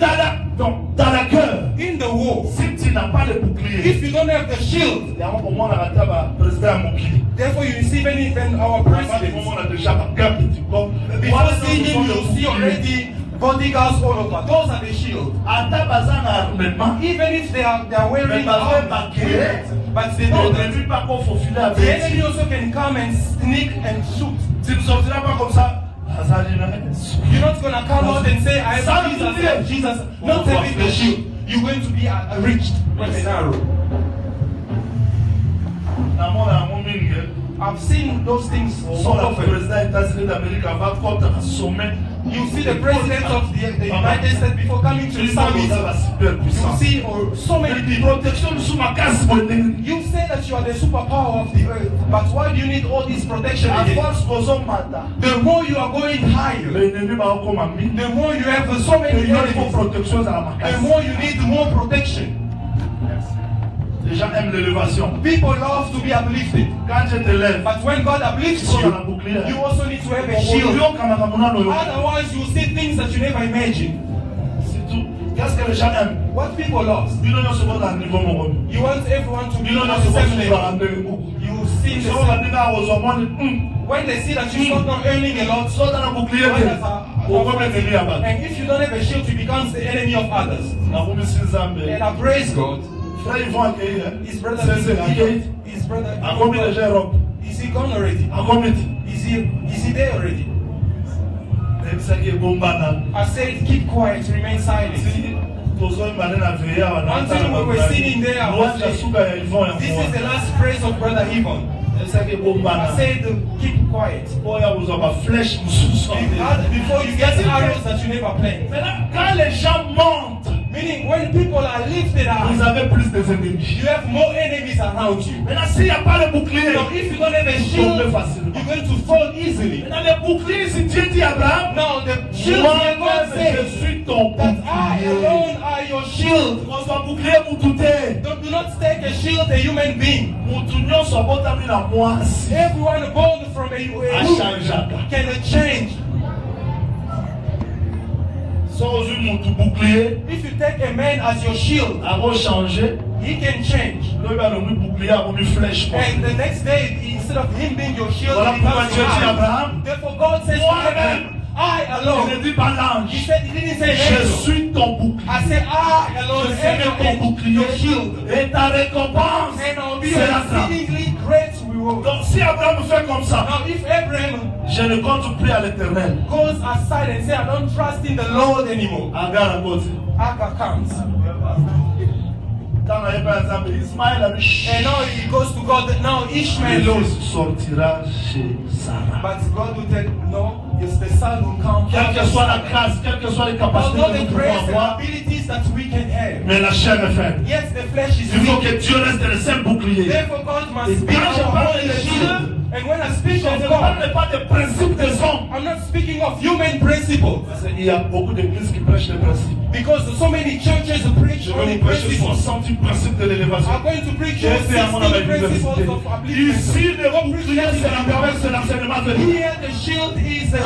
dans la cœur, In the war, si tu n'as pas le bouclier, if you don't have the shield, il y a un moment on a raté le président Moukili. therefore you receive even our À partir du president. moment où on a déjà un petit corps. Before seeing him, you see already bodyguards all over. Those are the shield. À ta bazar armement, Even if they are wearing Mais pas armor, baquet. but they on know ne that lui pas qu'on faufile the avec. enemy also can come and sneak and shoot. Tu ne sortiras pas comme ça. You're not gonna come out and say, I Son have of Jesus, the I have Jesus. Not having the shield. You're going to be reached with an arrow. I've seen those things so Son often. président des États-Unis d'Amérique va contre un sommet You see the president of the United States before coming to the summit. You see so many people. You say that you are the superpower of the earth, but why do you need all this protection again? The more you are going higher, the more you have so many enemies, the more you need more protection. Les gens aiment l'élévation. People love to be uplifted. Quand je te lève, but when God uplifts you, you also need to have a shield. Otherwise, you see things that you never imagined. Qu'est-ce que les gens aiment? What people love. You want everyone to be on the same level. You see the same. When they see that you're not earning a lot, and if you don't have a shield, you become the enemy of others. And I praise God. His brother, is he gone already? Is he there already? I said keep quiet, remain silent. Until we were sitting there, this is the last praise of Brother Yvonne. I said keep quiet. Before you get arrows that you never planned. Meaning when people are lifted up, you have more enemies around you. Now if you don't have a shield, you're going to fall easily. Now the shield of God says that I alone are your shield. Do not take a shield a human being. Everyone born from a woman can change. If you take a man as your shield, he can change. And the next day, instead of him being your shield, he becomes your hand. Therefore, God says to Abraham, I alone. He said, he didn't say angel. I said, I alone am your shield. And I'll be your exceedingly great reward. Donc si Abraham fait comme ça, now if Abraham je ne compte plus à l'Éternel, goes aside and say, I don't trust in the Lord anymore, Agar comes. And now he goes to God. Now Ishmael sortira chez Sarah. But God will tell no. Yes, the son will come. Quelle que soit la grâce, quelles que soient les capacités que nous pouvons avoir, abilities that we can have. Mais la chair est faible. Yes, the flesh is. Il faut que Dieu reste le seul bouclier. Therefore, God must speak of the shield. And when I speak of God, je ne parle pas des principes des hommes. I'm not speaking of human principles. Il y a beaucoup d'églises qui prêchent les principes. Because so many churches preach only principles. I'm going to preach 16 principles of upliftment. Ici, le bouclier, c'est la promesse de l'enseignement de Dieu. Here, the shield is the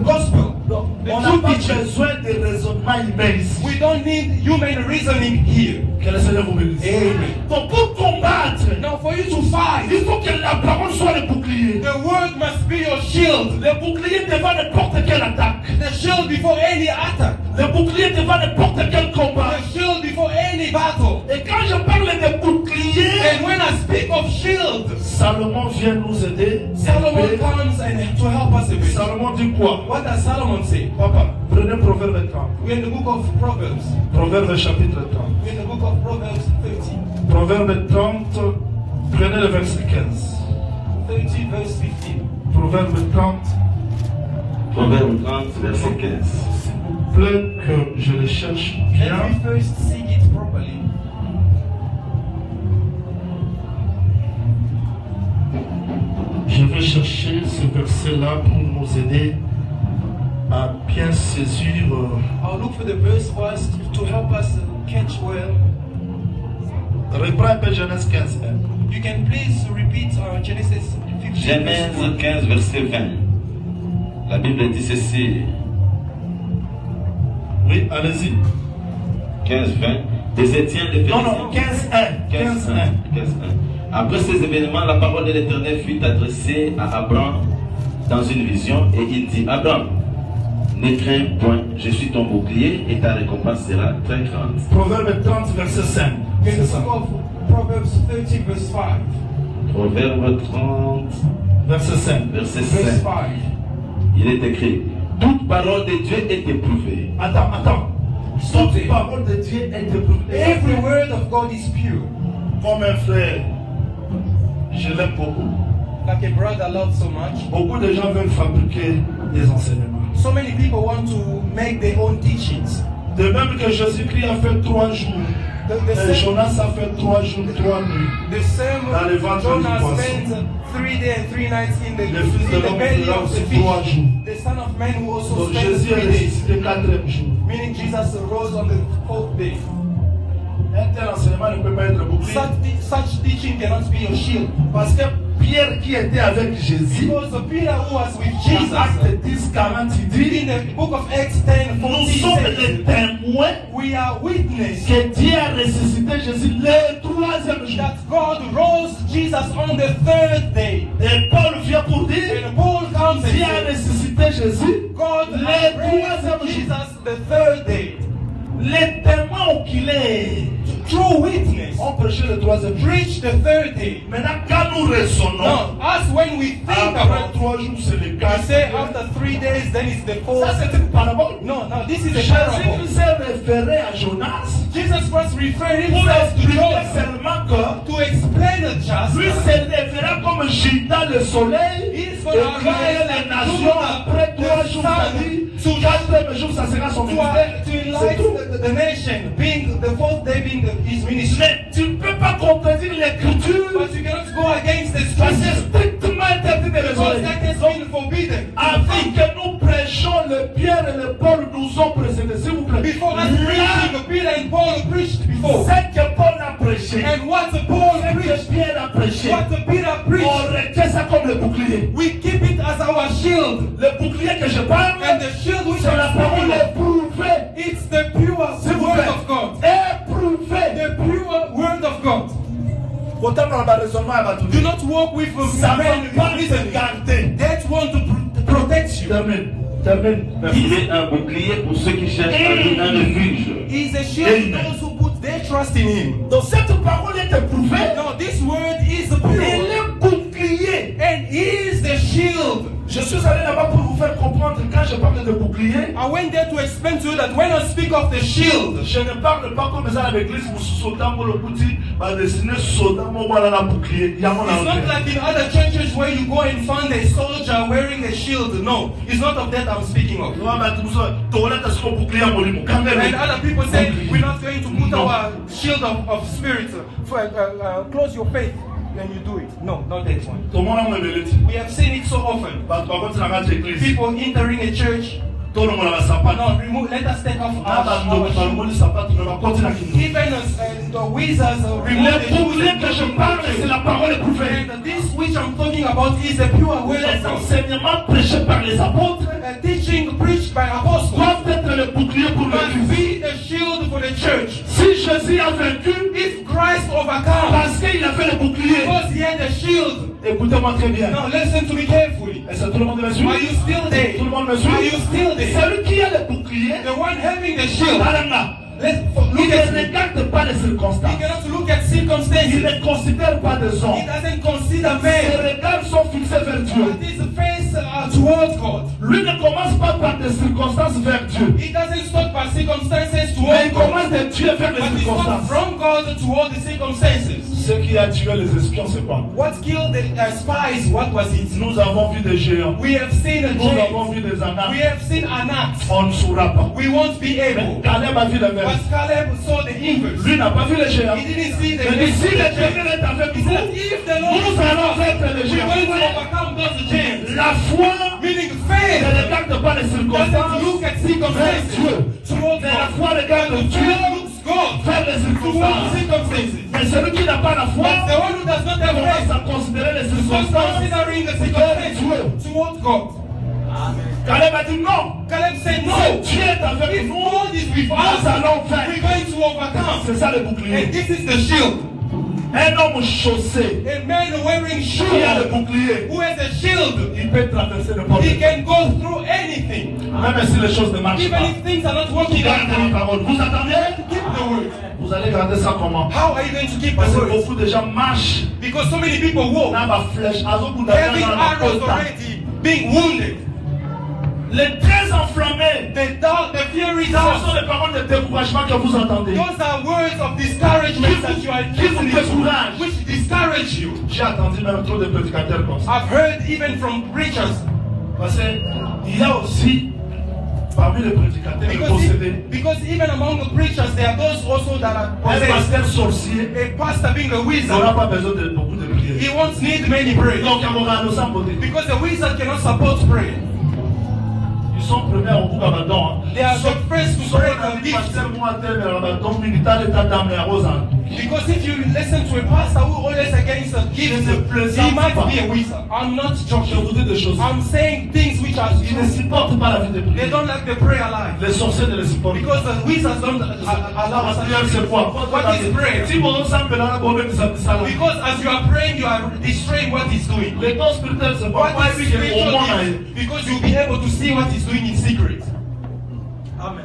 gospel. On n'a pas besoin de raisonnement humain ici. We don't need human reasoning here. Que le Seigneur vous bénisse. Amen. Donc pour combattre, now for you to fight, il faut que la parole soit le bouclier. The word must be your shield. Le bouclier devant n'importe quelle attaque. The shield before any attack. Le bouclier devant n'importe quel combat. The shield before any battle. Et quand je parle de bouclier, and when I speak of shield, Salomon vient nous aider. Solomon comes and to help us a bit. Salomon dit quoi? What does Solomon say? Papa, prenez Proverbe 30. We're in the book of Proverbs. Proverbe chapitre 30. We're in the book of Proverbs 30. Proverbe 30, prenez le verset 15. 30 verse 15. Proverbe 30. Proverbe 30 verset 15. S'il vous plaît que je le cherche bien. Let me first seek it properly. Je vais chercher ce verset-là pour nous aider à bien saisir. I'll look for the verse first to help us catch well. Reprends un peu Genèse 15. You can please repeat Genesis 15. Genèse 15 verset 20. La Bible dit ceci. Oui, allez-y. 15, 20. Des Étiens de Phéniciens. Non, 15, 1. 15, 1. Après ces événements, la parole de l'Éternel fut adressée à Abraham dans une vision et il dit, Abraham, ne crains point, je suis ton bouclier et ta récompense sera très grande. Proverbe 30, verset 5. C'est ça. Proverbs 30, verse 5. Proverbe 30, verset 5. Verset 5. Il est écrit, toute parole de Dieu est éprouvée. Attends. Toute parole de Dieu est éprouvée. Every word of God is pure. Comme un frère, je l'aime beaucoup. like a brother loves so much. Beaucoup de gens veulent fabriquer des enseignements. So many people want to make their own teachings. De même que Jésus-Christ a fait 3 jours, Jonas a fait 3 jours, 3 nuits. The same Dans le ventre Jonah du poisson. spent 3 days and 3 nights in the Fils de l'homme belly fera of the aussi 3 fish. jours. The Son of Man will also Donc spend Jésus est 3 days. ressuscité 4e jour. Meaning Jesus rose on the 4th day. Un tel enseignement ne peut pas être bouclier. Such teaching cannot be your shield. Parce que Pierre qui était avec Jésus, Because Peter who was with dans Jesus, Actes 10, 40, il dit, in the book of Acts 10, nous 14, sommes says, les témoins we are witness que Dieu a ressuscité Jésus le 3e jour. that God rose Jesus on the 3rd day. Et Paul vient pour dire, And Paul comes and Dieu a says, ressuscité Jésus God le has 3e raised jour. Jesus the 3rd day. Les témoins oculaires True witness ont prêché le 3e jour. preach the 3rd day. Maintenant, quand nous raisonnons, Now, us when we think après about 3 jours, c'est le we 4. say after 3 days, then it's the Ça, 4th. c'est une parabole. No, now this is a parable. Jésus s'est référé à Jonas Jesus Christ referred pour himself to expliquer Jonah seulement que to explain the just. lui se lèvera comme Judas le soleil He is et going to créer rise les like nations Judah, après 3 the jours. sun, C'est-à-dire, 4e jour, ça sera son ministère. to C'est enlighten tout. the nation, being the 4th day being his ministry. Mais tu ne peux pas contredire l'écriture But you cannot go against the parce que c'est scripture strictement interdit de because raisonner. that has been forbidden. Avant que nous prêchions, le Pierre et le Paul nous ont précédés, s'il vous plaît. Before us Là, preaching, Peter and Paul preached before. c'est que Paul a prêché, And what Paul c'est preached, que Pierre a prêché. what Peter On preached, retient ça comme le bouclier. we keep it as our shield. Le bouclier que je parle, And the shield which c'est la I'm parole speaking of, éprouvée. it's the pure S'il vous word plaît. of God. Éprouvée. The pure word of God. Pourtant, dans le raisonnement, elle va tout Do dire. not walk with Ça men ne va pas reason. te garder. That want to protect you. Termine. Termine. Il est un bouclier pour ceux qui cherchent un refuge. He is a shield to those who put their trust in him. Donc cette parole est éprouvée. Now this word is Elle pure est bouclier. and is the shield. Je suis allé là-bas pour vous faire comprendre quand je parle de bouclier. I went there to explain to you that when I speak of the shield, Je ne parle pas comme ça à l'église pour sauter pour le petit, va dessiner sauter pour voir la bouclier. Il y a mon it's not entrée. like in other churches where you go and find a soldier wearing a shield. No, it's not of that I'm speaking of. Ouais, mais tout ça, toilette est-ce qu'on bouclier à Molimo. Quand même. And other people say we're not going to put our shield of spirit. Close your faith, then you do it. No, not that one. Tout le monde a révélé. We have seen it so often. Par contre, c'est la grande église. People entering a church. Tout le monde a sa patte. No, let us take off Ah, bah, nous, our par le shoes. monde, sa patte, nous va continuer à quitter. Even the wizards remove Le the bouclier shoes. que je parle, c'est la parole éprouvée. And this which I'm talking about is the pure word Les of God. enseignements prêchés par les apôtres A teaching preached by apostles doivent être le bouclier pour must l'église. be a shield for the church. Si Jésus a vaincu, If Christ overcomes, parce qu'il avait le bouclier. because he had a shield. Écoutez-moi très bien. Now listen to me carefully. Est-ce que tout le monde me suit? Are you still there? Tout le monde me suit? Are you still there? Celui qui a le bouclier, The one having the shield. Alanga, Look il at ne me. regarde pas les He circonstances. cannot look at Il circumstances. ne considère pas des He hommes. doesn't consider Ses men. regards sont fixés vers Dieu. But his face towards God. Lui ne commence pas par des circonstances vers Dieu. He doesn't start by circumstances Mais towards il God. commence de Dieu vers les But he starts circonstances. from God toward the circumstances. Ce qui a tué les espions, c'est quoi? What killed the spies? What was it? Nous avons vu des géants. We have seen a Nous giant. avons vu des We ananas. have seen an axe. On ne saura pas. We won't be able. Caleb a vu l'inverse. But Caleb saw the inverse. Lui n'a pas vu les géants. He didn't see the Mais si giant. l'Éternel est avec He nous, said, if the Lord nous is allons with us, vaincre les we're going to géants. overcome those giants. La foi Meaning ne faith regarde pas les doesn't circonstances. look at circumstances towards Mais la God. foi regarde But Dieu faith looks God vers les towards circonstances. circumstances. Mais celui qui n'a pas la foi But the one who does not have commence faith à considérer les is circonstances. considering the circumstances towards God. Caleb a dit non. Caleb said, Si no. Dieu est avec If nous, God is with nous us, allons we're vaincre. going to overcome. C'est ça le And bouclier. this is the shield. Un homme chaussé A man wearing qui a le shoes bouclier, who has a shield, il peut traverser n'importe he quoi. can go through anything. Même si les choses ne marchent Even pas. if things are not working Gardez la out, parole. Vous attendez? keep the word. Vous allez garder ça comment? How are you going to keep Parce the que word? beaucoup de gens marchent Because so many people walk dans ma flèche. having arrows already, being wounded. Les très enflammés. the fiery Ce dogs. sont les paroles de découragement que vous entendez. Those are words of discouragement that you are Qui vous listening to, découragent. which discourage you. J'ai entendu même trop de prédicateurs comme ça. I've heard even from preachers. Parce qu'il y a aussi parmi les prédicateurs les possédés. Because even among the preachers, there are those also that are Un possessed. pasteur sorcier A pastor being a n'aura wizard, pas besoin de beaucoup de prières. he won't need many prayers. Donc, il y aura nos sans beauté. Because the wizard cannot support prayer. Ils sont premiers au bout d'Abaddon. They are the first to pray the gift. Pasteur Moatel, Abaddon, militant, l'état d'âme, les roses. Because if you listen to a pastor who always against a gift, he might be a wizard. I'm not Je joking. vous dis des choses. I'm saying things which are Ils ne true. supportent pas la vie de They prière. don't like the prayer life. Les sorciers ne les supportent pas. Because the wizards don't allow La us. prière, c'est quoi? What is prayer? Si mon nom semble là, on va dire ça. Because as you are praying, you are destroying what he's doing. Les dons spirituels, c'est quoi? What is Pas évident, au spiritual moins, gift? Because you'll be able to see what he's doing in secret. Amen.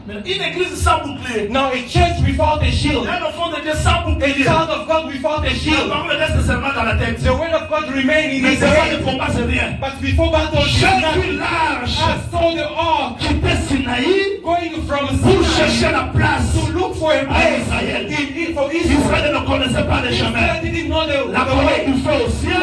Mais une église sans bouclier. Now a church without a shield, Un enfant de Dieu sans a bouclier. child of God without a La shield, parole reste seulement dans la tête. the word of God remain in Mais his c'est pas de head. combat, c'est rien. But before battle, J'ai I vu l'arche saw the ark quitter Sinaï going from pour Sinai chercher la place. to look for a place Israël. for Israel. Israël ne connaissait pas les chemins. Israel didn't know La the colonne way. du feu au ciel,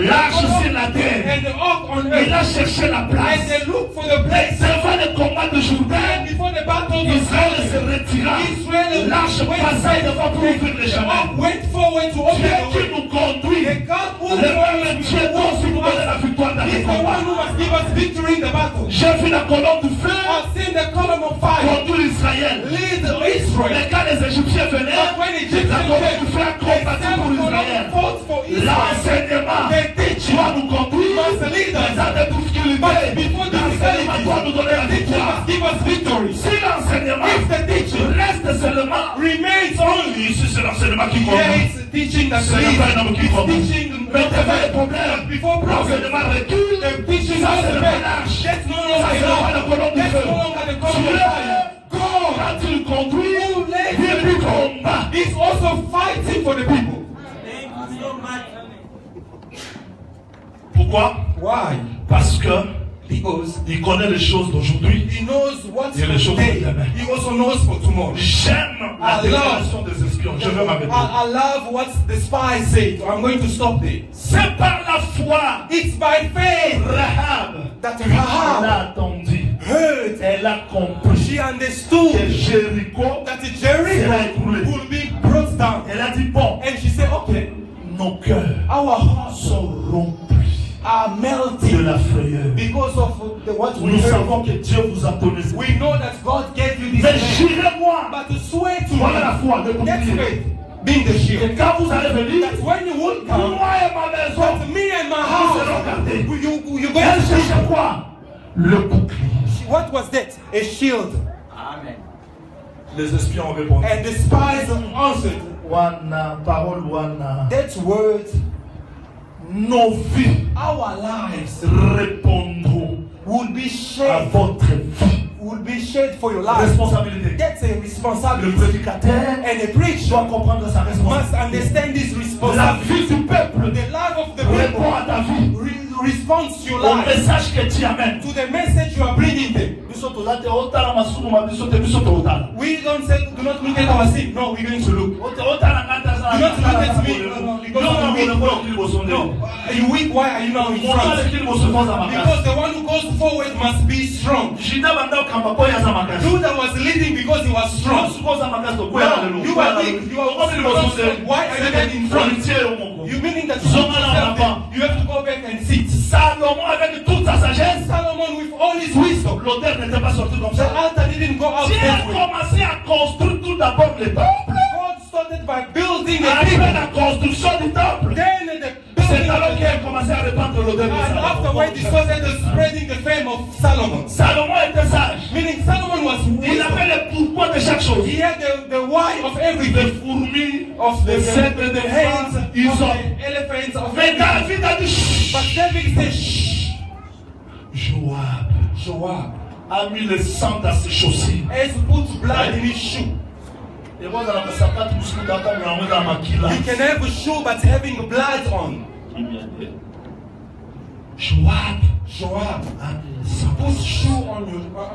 l'arche sur la terre. and the ark on Il a earth. cherché la And place. they look for the place. C'est pas le combat de Jourdain. And before the battle was Israël se over, retira. Israel L'arche passait devant pour ouvrir les the chemins. ark went forward to open Dieu the qui way. nous conduit. The God who Le même Dieu dont si nous donne la victoire dans les is the one combats. who must give us victory in the battle. J'ai vu la colonne du feu I've seen the column of fire conduire Israël. lead Israel. Mais quand les Égyptiens venaient, But when Egyptians la colonne du feu a came, combattu pour the Israël. column fought for Israel. L'enseignement They teach doit nous conduire must lead us. dans des difficultés. But before the L'enseignement doit nous donner la teaching victoire. must give us victory. Si l'enseignement If the teaching reste seulement remains only, ici, c'est l'enseignement qui yeah, compte. it's teaching that C'est pas un homme qui compte. it's teaching Mais il y avait des problèmes. before progress. L'enseignement recule. The teaching Ça, of c'est the le faith. ménage. That's no Ça, longer c'est law. la colonne du That's feu. no longer the column of Dieu, fire. God quand il conduit, leads il lui combat. is also fighting for the people. Pourquoi? Why? Parce que Because il connaît les choses d'aujourd'hui. he knows what's Il y a for les choses today. de demain. He also knows for tomorrow. J'aime la Allah. déclaration des espions. Je vais m'arrêter. I love what the spies say. I'm going to stop there. C'est par la foi. It's by faith Rahab, that elle Rahab a attendu. heard. Elle a compris She que understood Jéricho that Jericho sera écroulé. will be brought down. Elle a dit bon, And she said, okay, nos cœurs our hearts sont rompus are de melting la frayeur. because of what we Nous heard. savons que Dieu vous a donné. We know that God gave you this Mais land. jurez-moi, But to swear to voilà la foi, le me, that's bouclier. faith, being the Et shield. quand vous allez venir, That when you will come, moi et ma maison, that me and my nous serons house, gardés. you Elle going to cherche quoi? Le bouclier. What was that? A shield. Les espions ont répondu. And the spies answered. Wana, parole wana. That word, Nos vies our lives répondront will be à shared, votre vie. will be shared for your life. Responsabilité. That's a Le responsibility. prédicateur And a preacher doit comprendre sa must responsabilité. understand this La responsibility. vie du peuple The life of the répond people à ta vie. responds to your Au life, message que tu amènes. to the message you are bringing them. Biso tozate otala masumu mabiso te biso totala. We don't say, do not look at our sin. No, we're going to look. Otala ngata za. Do not look at me. No, because I'm weak. No, are you weak? Why are you now in front? Because the one who goes forward must be strong. Judah was leading because he was strong. No, you are weak. You are also strong. Why are you then in front? You meaning that you have to go back and sit. Solomon with all his wisdom. The altar didn't go out that way. God started by building a temple. Then the C'est alors qu'il a commencé à répandre l'odeur de and Salomon. afterwards he started spreading the fame of Solomon. Salomon était sage. Meaning Solomon was Il avait le pourquoi de chaque chose. he had the why of Les everything. fourmis, Of the cèdres de hands, hands, of ils ont. the elephants, of Mais everything. David a dit chut. But David said, shh, Joab Joab a mis le sang dans ses chaussures. has put blood in his shoe. Et moi, dans la sapate, je suis dans la maquille. You can have a shoe but having blood on. Joab Joab, Ça put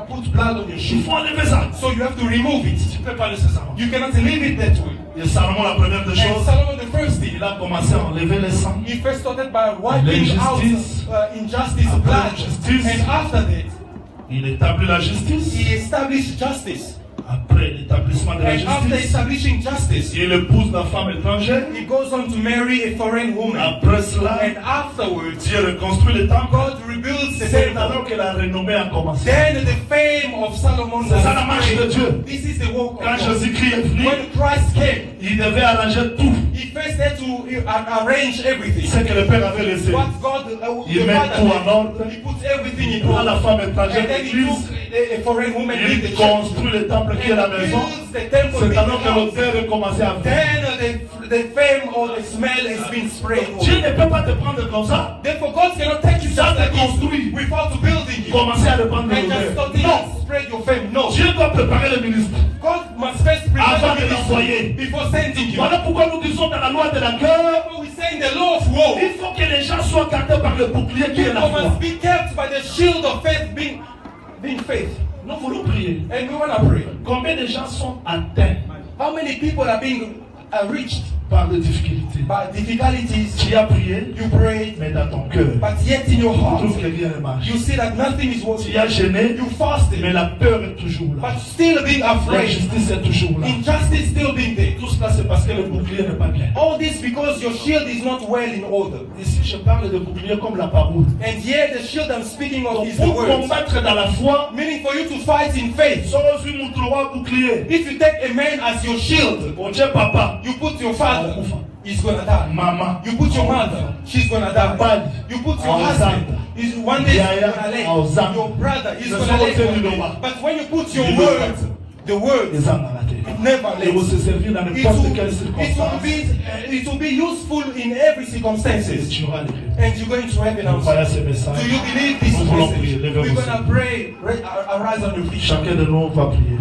put blood on your Il shoe. faut enlever ça. So you have to remove it. Tu ne peux pas laisser ça. You cannot leave it that way. Et Salomon, la première des And choses, Solomon the first thing, il a commencé à enlever les sangs. he first started by wiping out L'injustice. injustice, Après blood. l'injustice. And after that, Il établit la justice. he established justice. Après l'établissement de la And after justice, establishing justice, il épouse la femme étrangère. he goes on to marry a foreign woman. Après cela, And afterwards, Dieu reconstruit le temple. God rebuilds the C'est temple. alors que la renommée a commencé. Then the fame of Solomon C'est was ça la marche de spread. Dieu. This is the work of Quand God. Jésus-Christ est venu, When Christ came, il devait arranger tout he first had to arrange everything. ce que le Père avait laissé. What God, Il the met Father tout did, en ordre. he put everything Il in prend la order. femme And étrangère then he d'église. took a foreign woman in the Il church. construit le temple qui est la And maison. builds the temple C'est in alors the que house. l'odeur est commencé à venir. Then the fame or the smell has been spread. Dieu ne peut pas te prendre comme ça. Therefore, God cannot take you just Ça like te construit. this without building you. Commencer à dépendre de And just l'odeur. starting Non. to spread your fame. No. Dieu doit préparer le ministre. God must first Avant prepare de the l'envoyer. ministry before sending you. Voilà pourquoi nous disons dans la loi de la cœur, Therefore, we say in the law of war, il faut que les gens soient gardés par le bouclier qui est la people foi. must be kept by the shield of faith, being faith. Nous voulons prier. And we want to pray. Combien de gens sont atteints How many people are being reached par des difficultés? by difficulties? Tu as prié, You prayed, mais dans ton cœur, but yet in your tu heart, trouves que rien ne marche. you see that nothing is Tu working. as gêné, You fasted, mais la peur est toujours là. but still being La afraid. justice est toujours là. Injustice still being there. Tout cela, c'est parce que le bouclier n'est pas bien. All this because your shield is not well in order. Ici, je parle de bouclier comme la parole. And here the shield I'm speaking of Donc, is the pour word. combattre dans la foi, Meaning for you to fight in faith. sors une moutroie bouclier. If you take a man as your shield, Bon Dieu, papa, you put your father, he's gonna die. maman, You put your mother, she's gonna die. Papa, You put your husband, one day he's gonna lay. Your brother, he's gonna lay. But when you put your word, the word, les âmes dans la terre. it never Et vous lays. se servir dans It n'importe quelle will, circonstance. it will be useful in every Et circumstances. tu auras les clés. And you're going to heaven Vous croyez à also. ce message? Do you believe this Nous voulons prier. message? Levez-vous. We're gonna pray. Arise on your feet. Chacun de nous va prier.